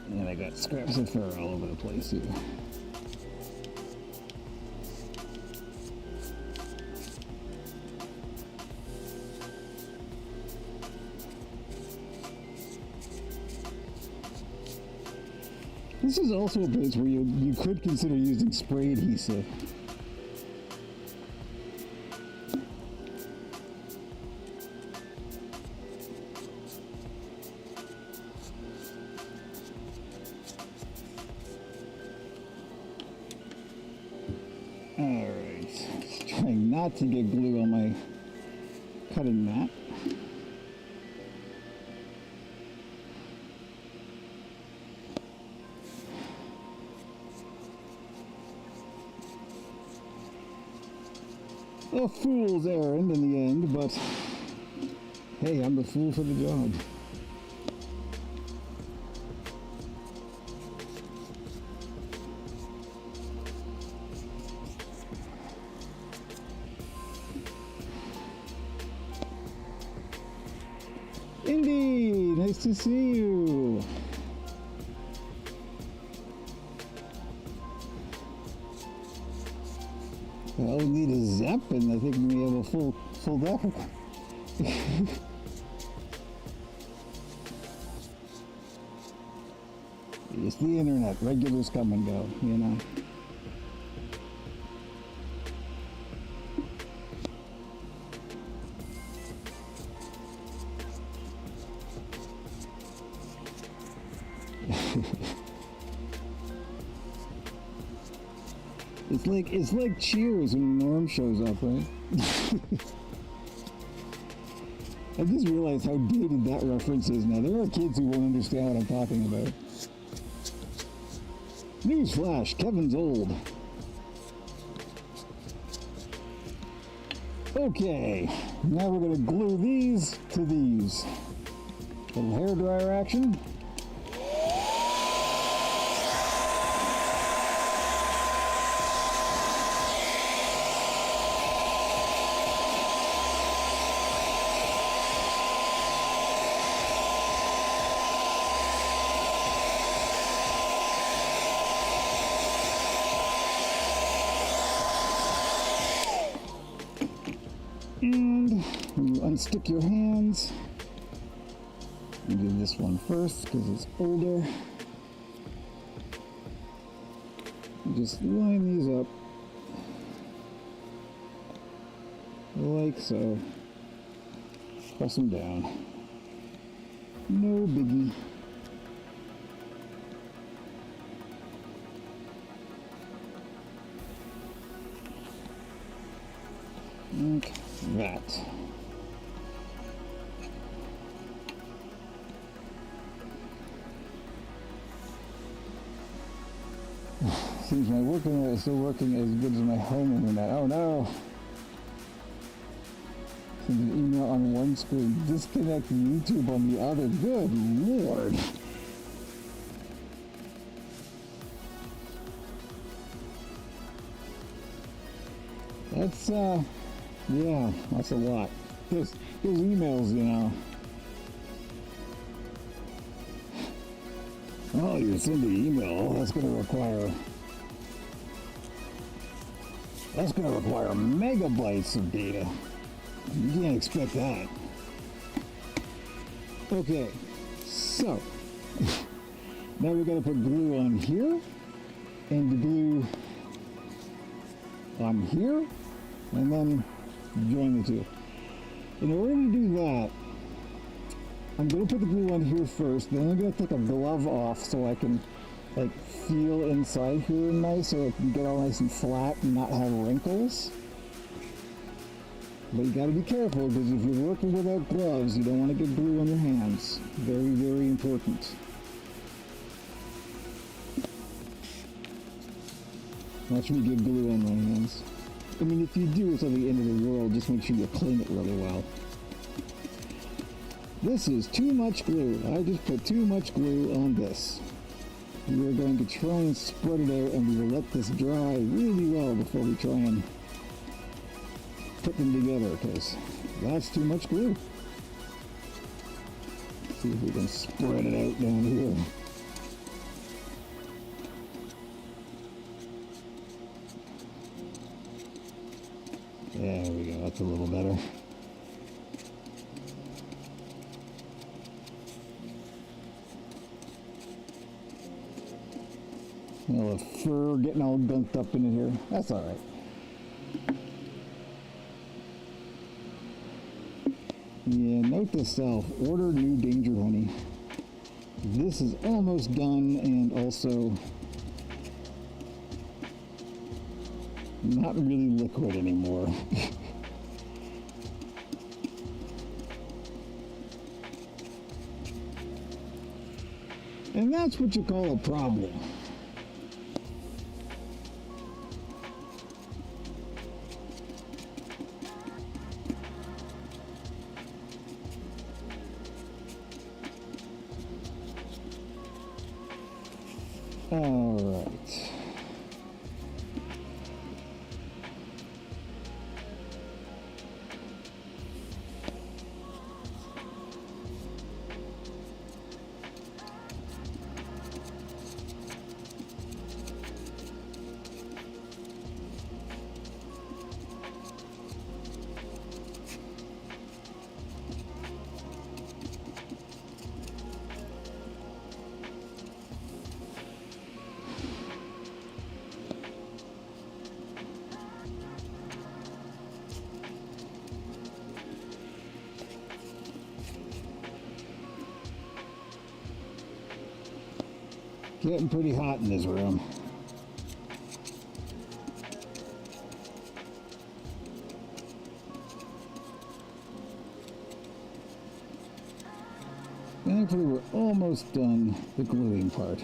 And I got scraps of fur all over the place here. This is also a place where you could consider using spray adhesive. Alright, trying not to get glue on my cutting mat. A fool's errand in the end, but hey, I'm the fool for the job. Indy, nice to see you. Well, we need a Zep, and I think we have a full deck. It's the internet. Regulars come and go, you know. It's like Cheers when Norm shows up, right? I just realized how dated that reference is now. There are kids who won't understand what I'm talking about. Newsflash, Kevin's old. Okay, now we're gonna glue these to these. Little hairdryer action. And you unstick your hands. I'll do this one first because it's older. You just line these up like so. Press them down. No biggie. Like that. Seems my work internet is still working as good as my home internet. Oh no! Send an email on one screen. Disconnect YouTube on the other. Good lord! That's yeah, that's a lot. Those emails, you know. Oh, you send the email. That's gonna require megabytes of data. You can't expect that. Okay, so now we're gonna put glue on here and the glue on here, and then join the two. In order to do that, I'm going to put the glue on here first, then I'm going to take a glove off so I can like feel inside here nice, so it can get all nice and flat and not have wrinkles. But you got to be careful, because if you're working without gloves, you don't want to get glue on your hands. Very, very important. Watch me get glue on my hands. I mean, if you do, it's not the end of the world. Just make sure you clean it really well. This is too much glue. I just put too much glue on this. We are going to try and spread it out, and we will let this dry really well before we try and put them together, because that's too much glue. Let's see if we can spread it out down here. There we go, that's a little better. Well, the fur getting all gunked up in it here. That's all right. Yeah, note to self, order new danger honey. This is almost done and also not really liquid anymore. And that's what you call a problem. All right. Getting pretty hot in this room. Thankfully, we're almost done the gluing part.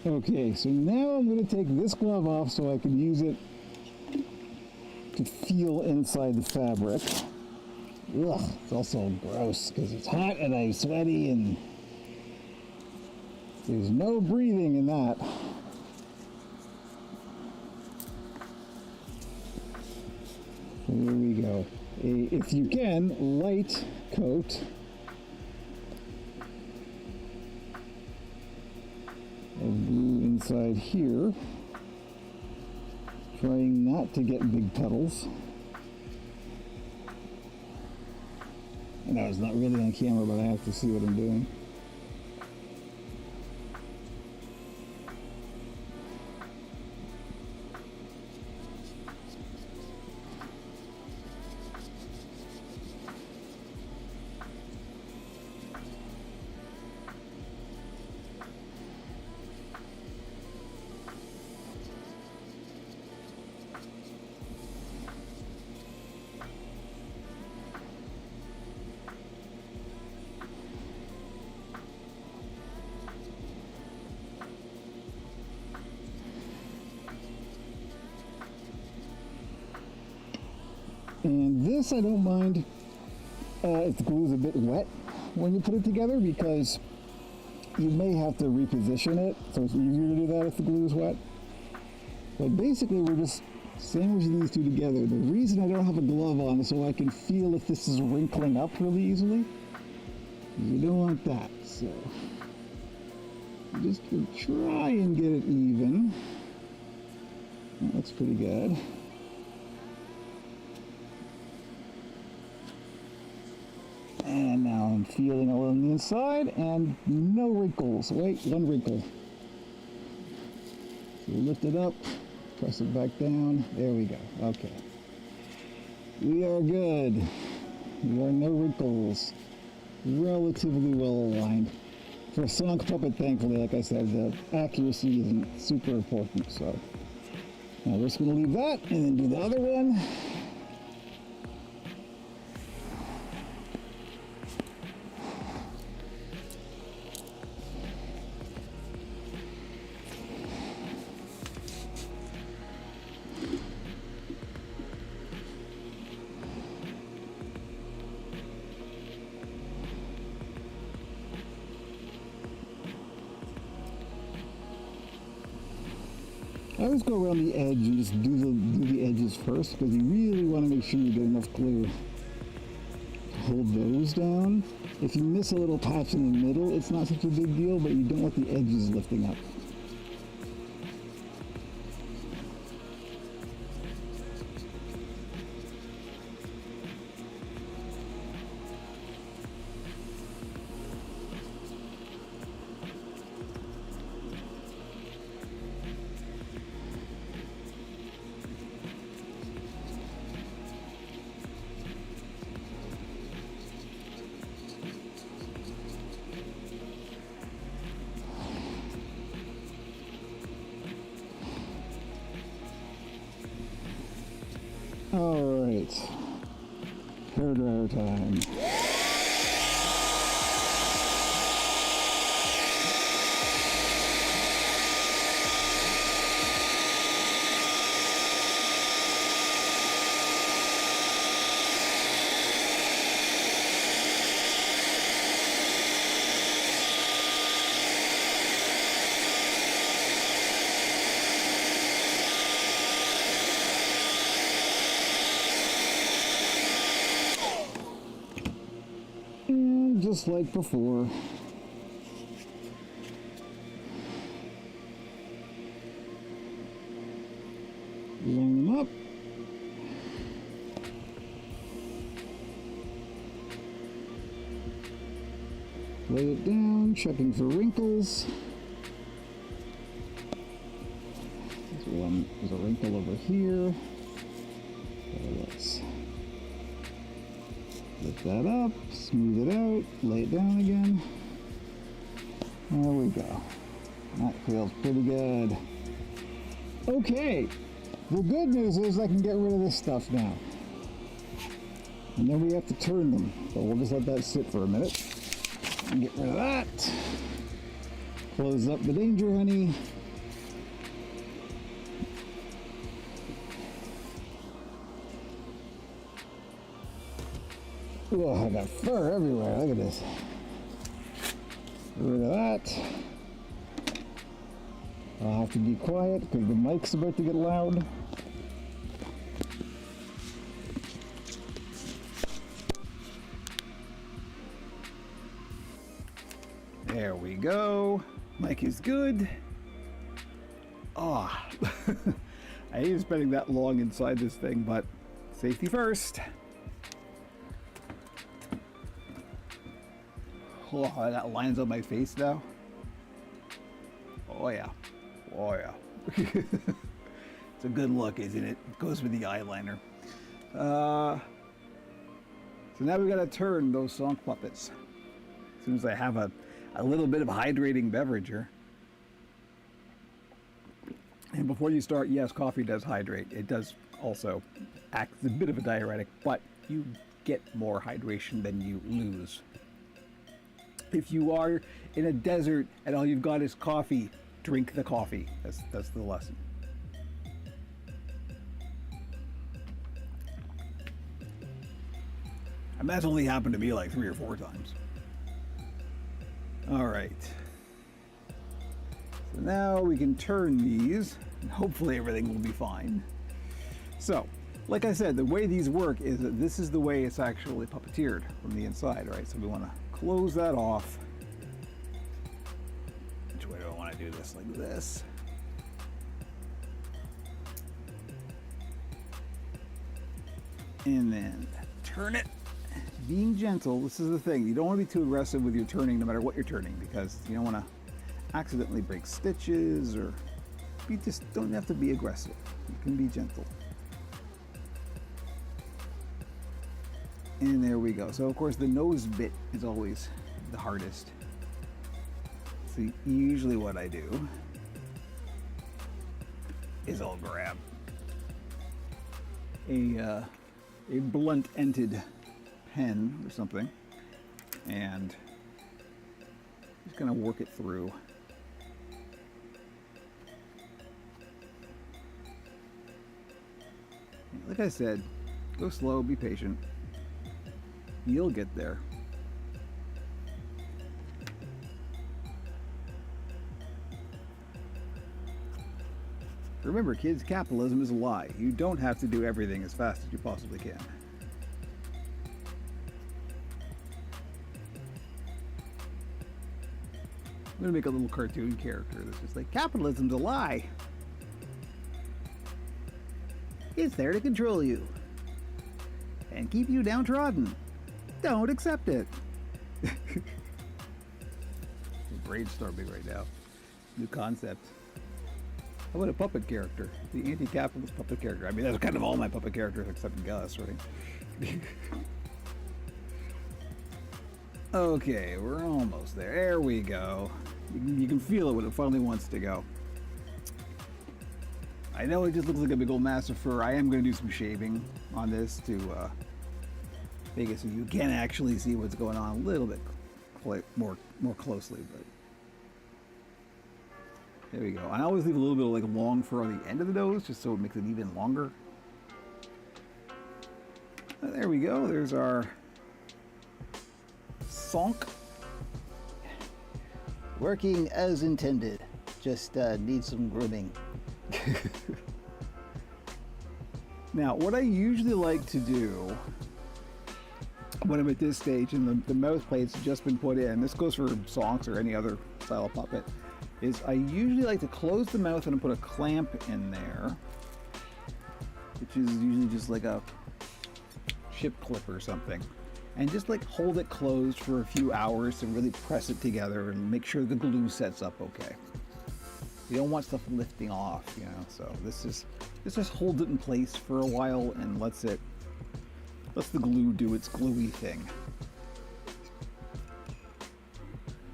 Okay, so now I'm going to take this glove off so I can use it to feel inside the fabric. Ugh, it's also gross because it's hot and I'm sweaty and there's no breathing in that. Here we go. If you can, light coat of glue inside here, trying not to get big puddles. I know it's not really on camera, but I have to see what I'm doing. And this I don't mind if the glue is a bit wet when you put it together, because you may have to reposition it, so it's easier to do that if the glue is wet. But basically we're just sandwiching these two together. The reason I don't have a glove on is so I can feel if this is wrinkling up really easily. You don't want that, so just try and get it even. That looks pretty good. And now I'm feeling along the inside, and no wrinkles. Wait, one wrinkle. So we lift it up, press it back down. There we go. Okay. We are good. There are no wrinkles. Relatively well aligned. For a sonic puppet, thankfully, like I said, the accuracy isn't super important. So now we're just going to leave that and then do the other one. I always go around the edge and just do the edges first because you really want to make sure you get enough glue to hold those down. If you miss a little patch in the middle, it's not such a big deal, but you don't want the edges lifting up. All right, hairdryer time. Just like before. Line them up. Lay it down, checking for wrinkles. There's a wrinkle over here. Let's lift that up, smooth it out, lay it down again. There we go. That feels pretty good. Okay, the good news is I can get rid of this stuff now. And then we have to turn them. So we'll just let that sit for a minute. And get rid of that. Close up the Danger Honey. Oh, I got fur everywhere. Look at this. Get rid of that. I'll have to be quiet because the mic's about to get loud. There we go. Mic is good. Ah, oh. I hate spending that long inside this thing, but safety first. Oh, that lines on my face now. Oh yeah. Oh yeah. It's a good look, isn't it? It goes with the eyeliner. So now we gotta turn those song puppets. As soon as I have a little bit of hydrating beverage here. And before you start, yes, coffee does hydrate. It does also act as a bit of a diuretic, but you get more hydration than you lose. If you are in a desert and all you've got is coffee, drink the coffee. That's the lesson. And that's only happened to me like 3 or 4 times. All right. So now we can turn these, and hopefully everything will be fine. So, like I said, the way these work is that this is the way it's actually puppeteered from the inside, right? So we want to close that off. Which way do I want to do this? Like this. And then turn it. Being gentle, this is the thing. You don't want to be too aggressive with your turning no matter what you're turning because you don't want to accidentally break stitches or you just don't have to be aggressive. You can be gentle. And there we go. So of course the nose bit is always the hardest. So usually what I do is I'll grab a blunt-ended pen or something and just gonna work it through. Like I said, go slow, be patient. You'll get there. Remember, kids, capitalism is a lie. You don't have to do everything as fast as you possibly can. I'm gonna make a little cartoon character that's just like, capitalism's a lie. It's there to control you and keep you downtrodden. Don't accept it. Brainstorming right now. New concept. How about a puppet character? The anti-capitalist puppet character. I mean, that's kind of all my puppet characters except Gus, right? Okay, we're almost there. There we go. You can feel it when it finally wants to go. I know it just looks like a big old mass of fur. I am going to do some shaving on this to make it so you can actually see what's going on a little bit more closely. But there we go. And I always leave a little bit of like long fur on the end of the nose just so it makes it even longer. There we go. There's our Sonk. Working as intended. Just needs some grooming. Now, what I usually like to do when I'm at this stage and the mouth plate's just been put in, this goes for Sonks or any other style of puppet, is I usually like to close the mouth and put a clamp in there, which is usually just like a chip clip or something, and just like hold it closed for a few hours to really press it together and make sure the glue sets up okay. You don't want stuff lifting off, you know, so this just holds it in place for a while and lets the glue do its gluey thing.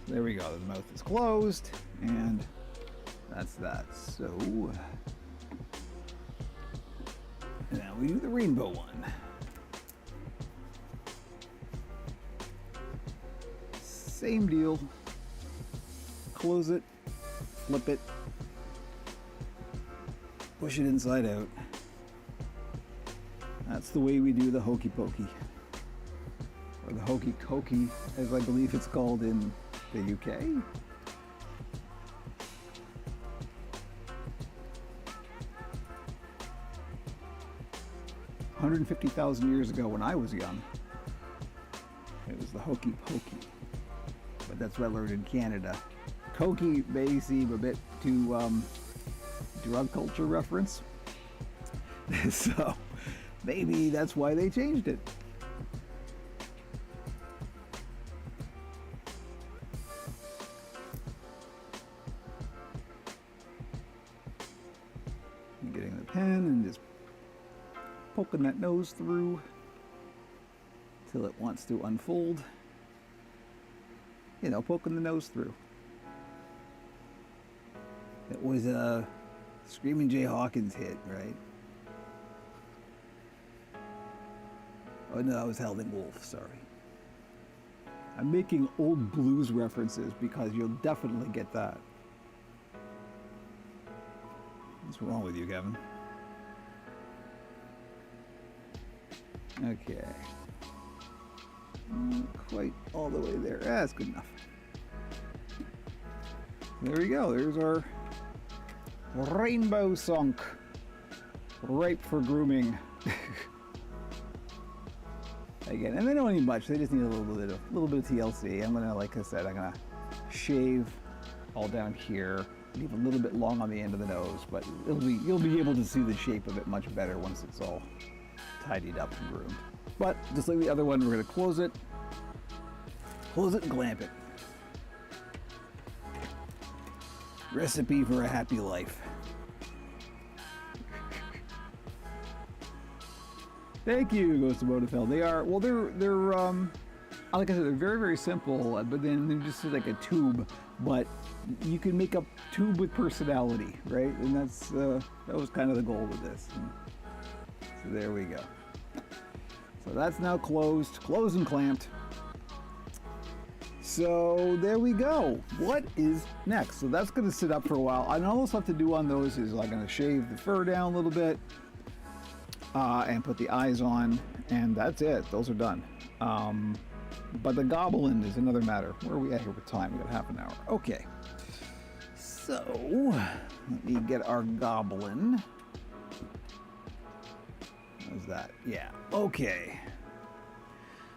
So there we go, the mouth is closed, and that's that. So now we do the rainbow one. Same deal. Close it, flip it, push it inside out. That's the way we do the hokey pokey, or the hokey cokey, as I believe it's called in the UK. $150,000 years ago when I was young, it was the hokey pokey. But that's what I learned in Canada. Cokey may seem a bit too drug culture reference. So maybe that's why they changed it. Getting the pen and just poking that nose through till it wants to unfold. You know, poking the nose through. It was a Screaming Jay Hawkins hit, right? Oh no, that was Howling Wolf, sorry. I'm making old blues references because you'll definitely get that. What's wrong with you, Kevin? Okay. Not quite all the way there. That's good enough. There we go. There's our rainbow Sonk. Ripe for grooming. Again, and they don't need much. They just need a little bit of TLC. I'm gonna, like I said, I'm gonna shave all down here. Leave a little bit long on the end of the nose, but you'll be able to see the shape of it much better once it's all tidied up and groomed. But just like the other one, we're gonna close it and clamp it. Recipe for a happy life. Thank you, Ghost of Bonafell. They are, well, they're like I said, they're very, very simple, but then they're just like a tube, but you can make a tube with personality, right? And that was kind of the goal with this. And so there we go. So that's now closed and clamped. So there we go. What is next? So that's going to sit up for a while. And all that's left to do on those is I'm going to shave the fur down a little bit and put the eyes on, and that's it. Those are done. But the goblin is another matter. Where are we at here with time? We got half an hour. Okay. So, let me get our goblin. How's that? Yeah, okay.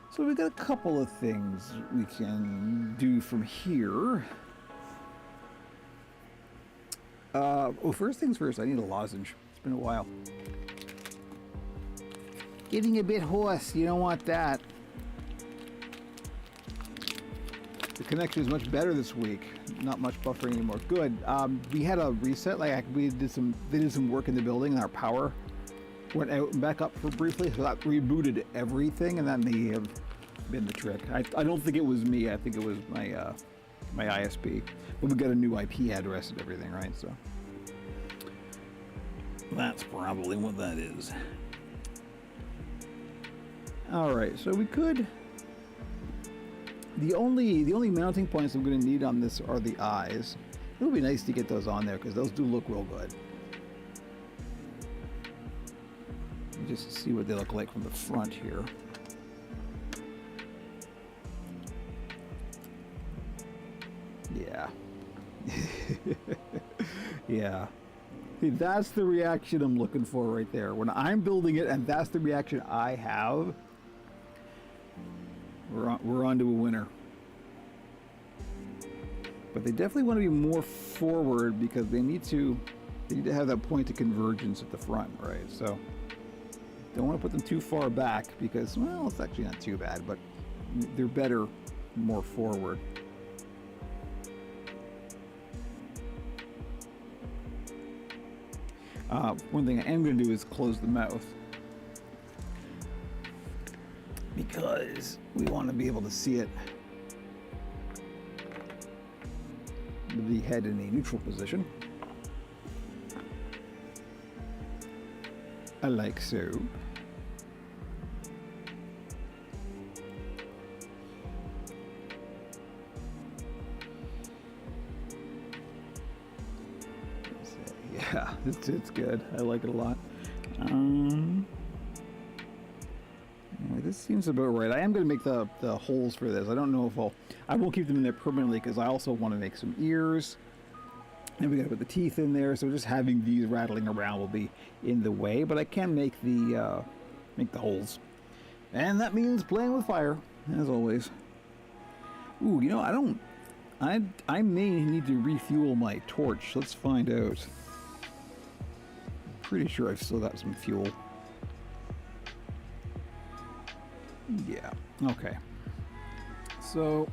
So we've got a couple of things we can do from here. First things first, I need a lozenge. It's been a while. Getting a bit hoarse, you don't want that. The connection is much better this week. Not much buffering anymore. Good. We had a reset, like they did some work in the building and our power went out and back up for briefly, so that rebooted everything, and that may have been the trick. I don't think it was me. I think it was my my ISP. But we got a new IP address and everything, right? So that's probably what that is. All right, so we could. The only mounting points I'm going to need on this are the eyes. It would be nice to get those on there because those do look real good. Just see what they look like from the front here. Yeah. Yeah. See, that's the reaction I'm looking for right there. When I'm building it and that's the reaction I have, we're on to a winner. But they definitely want to be more forward because they need to have that point of convergence at the front, right? So don't want to put them too far back because, well, it's actually not too bad, but they're better more forward. One thing I am going to do is close the mouth because we want to be able to see it with the head in a neutral position. I like so. Yeah, it's good. I like it a lot. Anyway, this seems about right. I am going to make the holes for this. I don't know if I won't keep them in there permanently because I also want to make some ears. And we got to put the teeth in there, so just having these rattling around will be in the way. But I can make the holes, and that means playing with fire, as always. Ooh, you know, I may need to refuel my torch. Let's find out. Pretty sure I've still got some fuel. Yeah. Okay. So,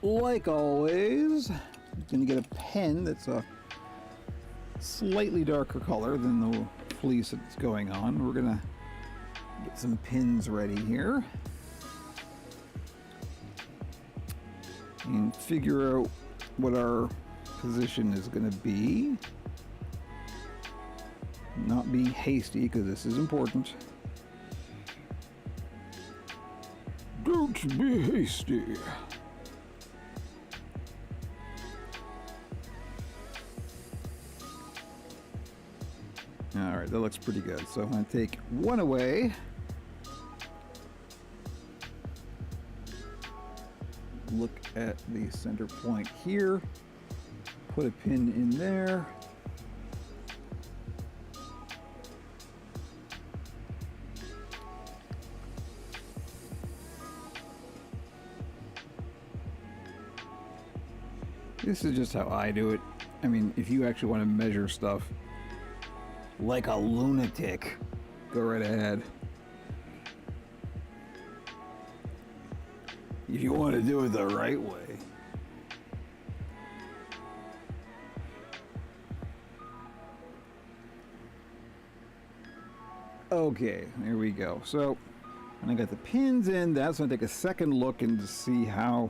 like always, I'm gonna get a pen that's a slightly darker color than the fleece that's going on. We're gonna get some pins ready here and figure out what our position is gonna be. Not be hasty because this is important. Don't be hasty. Alright, that looks pretty good. So I'm going to take one away. Look at the center point here. Put a pin in there. This is just how I do it. I mean, if you actually want to measure stuff like a lunatic, go right ahead. If you want to do it the right way. Okay, there we go. So, when I got the pins in, that's going to take a second look and to see how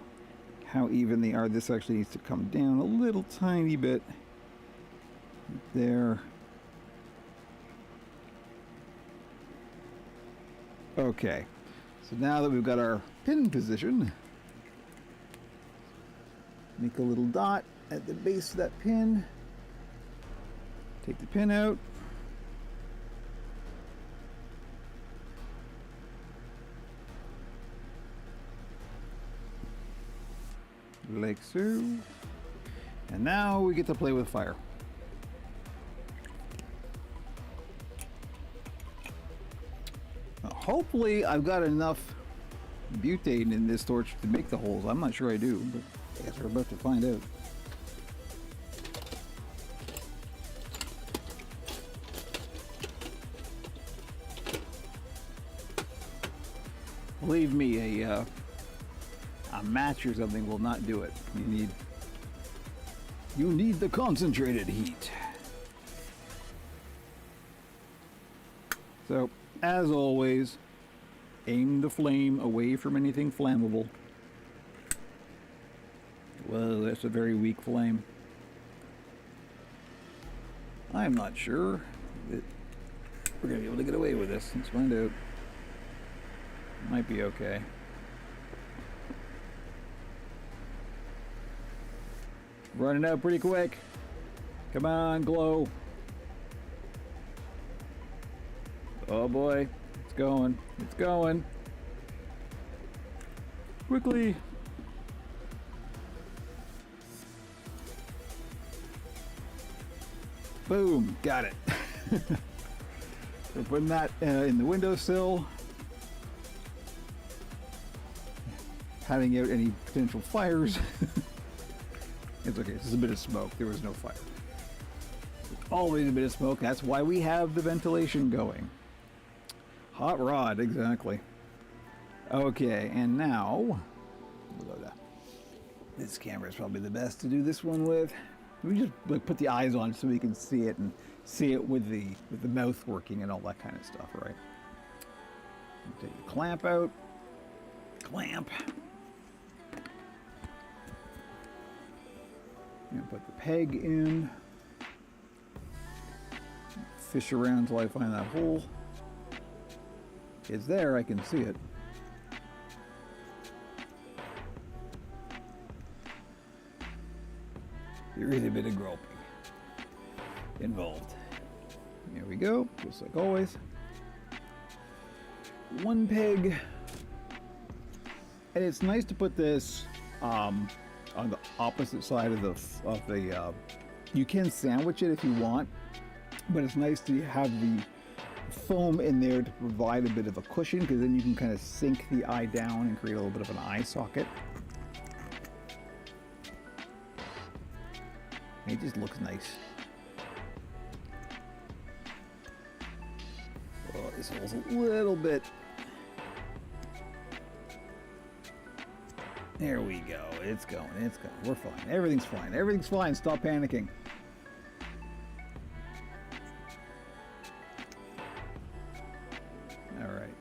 even they are. This actually needs to come down a little tiny bit there. Okay, so now that we've got our pin position, make a little dot at the base of that pin, take the pin out, like so, and And now we get to play with fire. Now, hopefully I've got enough butane in this torch to make the holes. I'm not sure I do, but I guess we're about to find out. Believe me, a match or something will not do it. You need the concentrated heat. So, as always, aim the flame away from anything flammable. Whoa, that's a very weak flame. I'm not sure that we're gonna be able to get away with this. Let's find out. Might be okay. Running out pretty quick. Come on, glow. Oh boy, it's going. It's going. Quickly. Boom, got it. We're putting that in the windowsill. Having out any potential fires. It's okay, this is a bit of smoke. There was no fire. There's always a bit of smoke. That's why we have the ventilation going. Hot rod, exactly. Okay, and now... This camera is probably the best to do this one with. We just like put the eyes on so we can see it and see it with the mouth working and all that kind of stuff, right? Take the clamp out. Clamp. And put the peg in. Fish around until I find that hole. It's there, I can see it. There is a bit of groping involved. Here we go, just like always. One peg. And it's nice to put this on the opposite side of the you can sandwich it if you want, but it's nice to have the foam in there to provide a bit of a cushion, because then you can kind of sink the eye down and create a little bit of an eye socket. It just looks nice. Oh, this hole's a little bit. There we go. It's going. It's going. We're fine. Everything's fine. Everything's fine. Stop panicking. All right.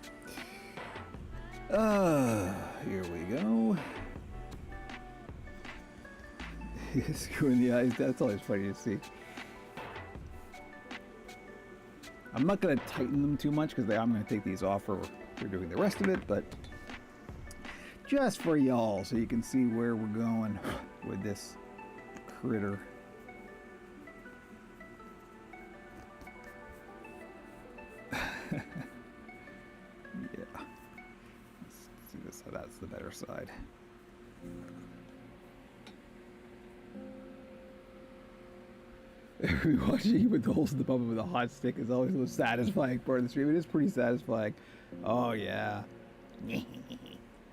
Here we go. Screw in the eyes. That's always funny to see. I'm not going to tighten them too much because I'm going to take these off for doing the rest of it, but just for y'all so you can see where we're going with this critter. Yeah. Let's see this. That's the better side. Watching you with the holes in the bottom with a hot stick is always the most satisfying part of the stream. It is pretty satisfying. Oh yeah.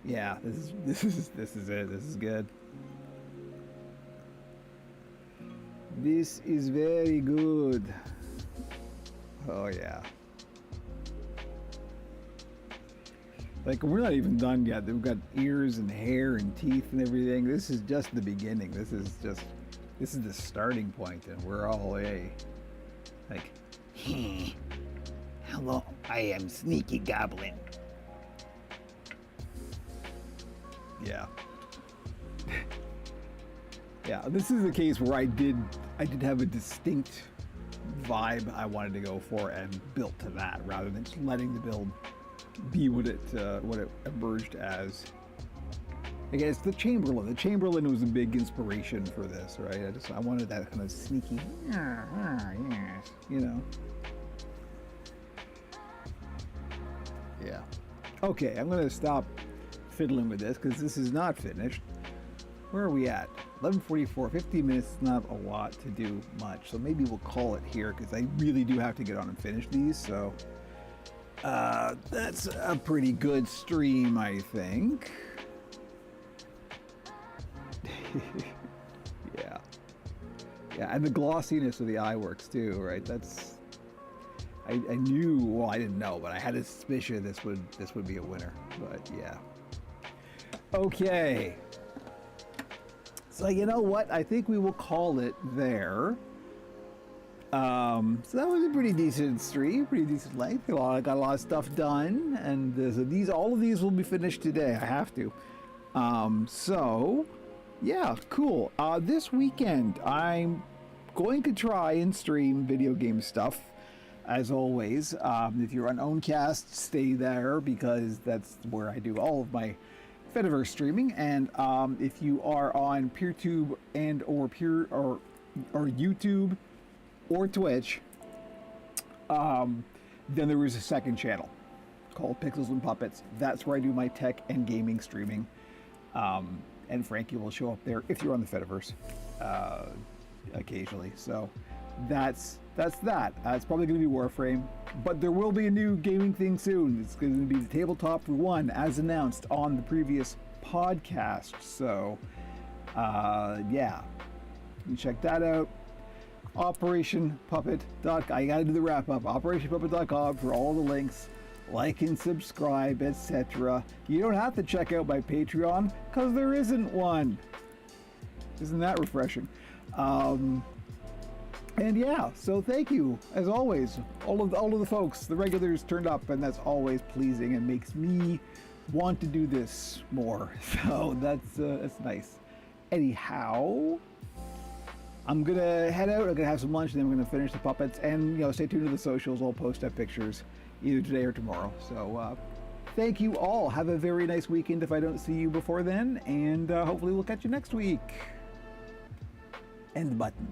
Yeah, this is it. This is good. This is very good. Oh yeah. Like, we're not even done yet. We've got ears and hair and teeth and everything. This is just the beginning. This is the starting point, and we're all like, hello, I am Sneaky Goblin. Yeah. Yeah, this is a case where I did have a distinct vibe I wanted to go for and built to that, rather than just letting the build be what it emerged as. Again, it's the Chamberlain. The Chamberlain was a big inspiration for this, right? I wanted that kind of sneaky, yes, you know. Yeah. Okay, I'm gonna stop fiddling with this because this is not finished. where are we at? 11:44. 15 minutes is not a lot to do much, so maybe we'll call it here because I really do have to get on and finish these. So that's a pretty good stream, I think. Yeah, and the glossiness of the eye works too, right? That's I knew, well, I didn't know, but I had a suspicion this would be a winner. But yeah. Okay. So you know what? I think we will call it there. So that was a pretty decent stream, pretty decent length. I got a lot of stuff done, and so all of these will be finished today. I have to. So yeah, cool. This weekend I'm going to try and stream video game stuff, as always. If you're on Owncast, stay there because that's where I do all of my Fediverse streaming. And if you are on PeerTube and or YouTube or Twitch, then there is a second channel called Pixels and Puppets. That's where I do my tech and gaming streaming. And Frankie will show up there if you're on the Fediverse occasionally. So that's that. It's probably going to be Warframe, but there will be a new gaming thing soon. It's going to be the Tabletop for One, as announced on the previous podcast. So yeah, you check that out. OperationPuppet.com. I got to do the wrap up. OperationPuppet.com for all the links. Like and subscribe, etc. You don't have to check out my Patreon because there isn't one. Isn't that refreshing? And yeah, so thank you as always. All of the folks, the regulars turned up, and that's always pleasing and makes me want to do this more. So that's nice. Anyhow, I'm gonna head out. I'm gonna have some lunch, and then we're gonna finish the puppets. And stay tuned to the socials. I'll post up pictures either today or tomorrow. So thank you all. Have a very nice weekend if I don't see you before then, and hopefully we'll catch you next week. End button.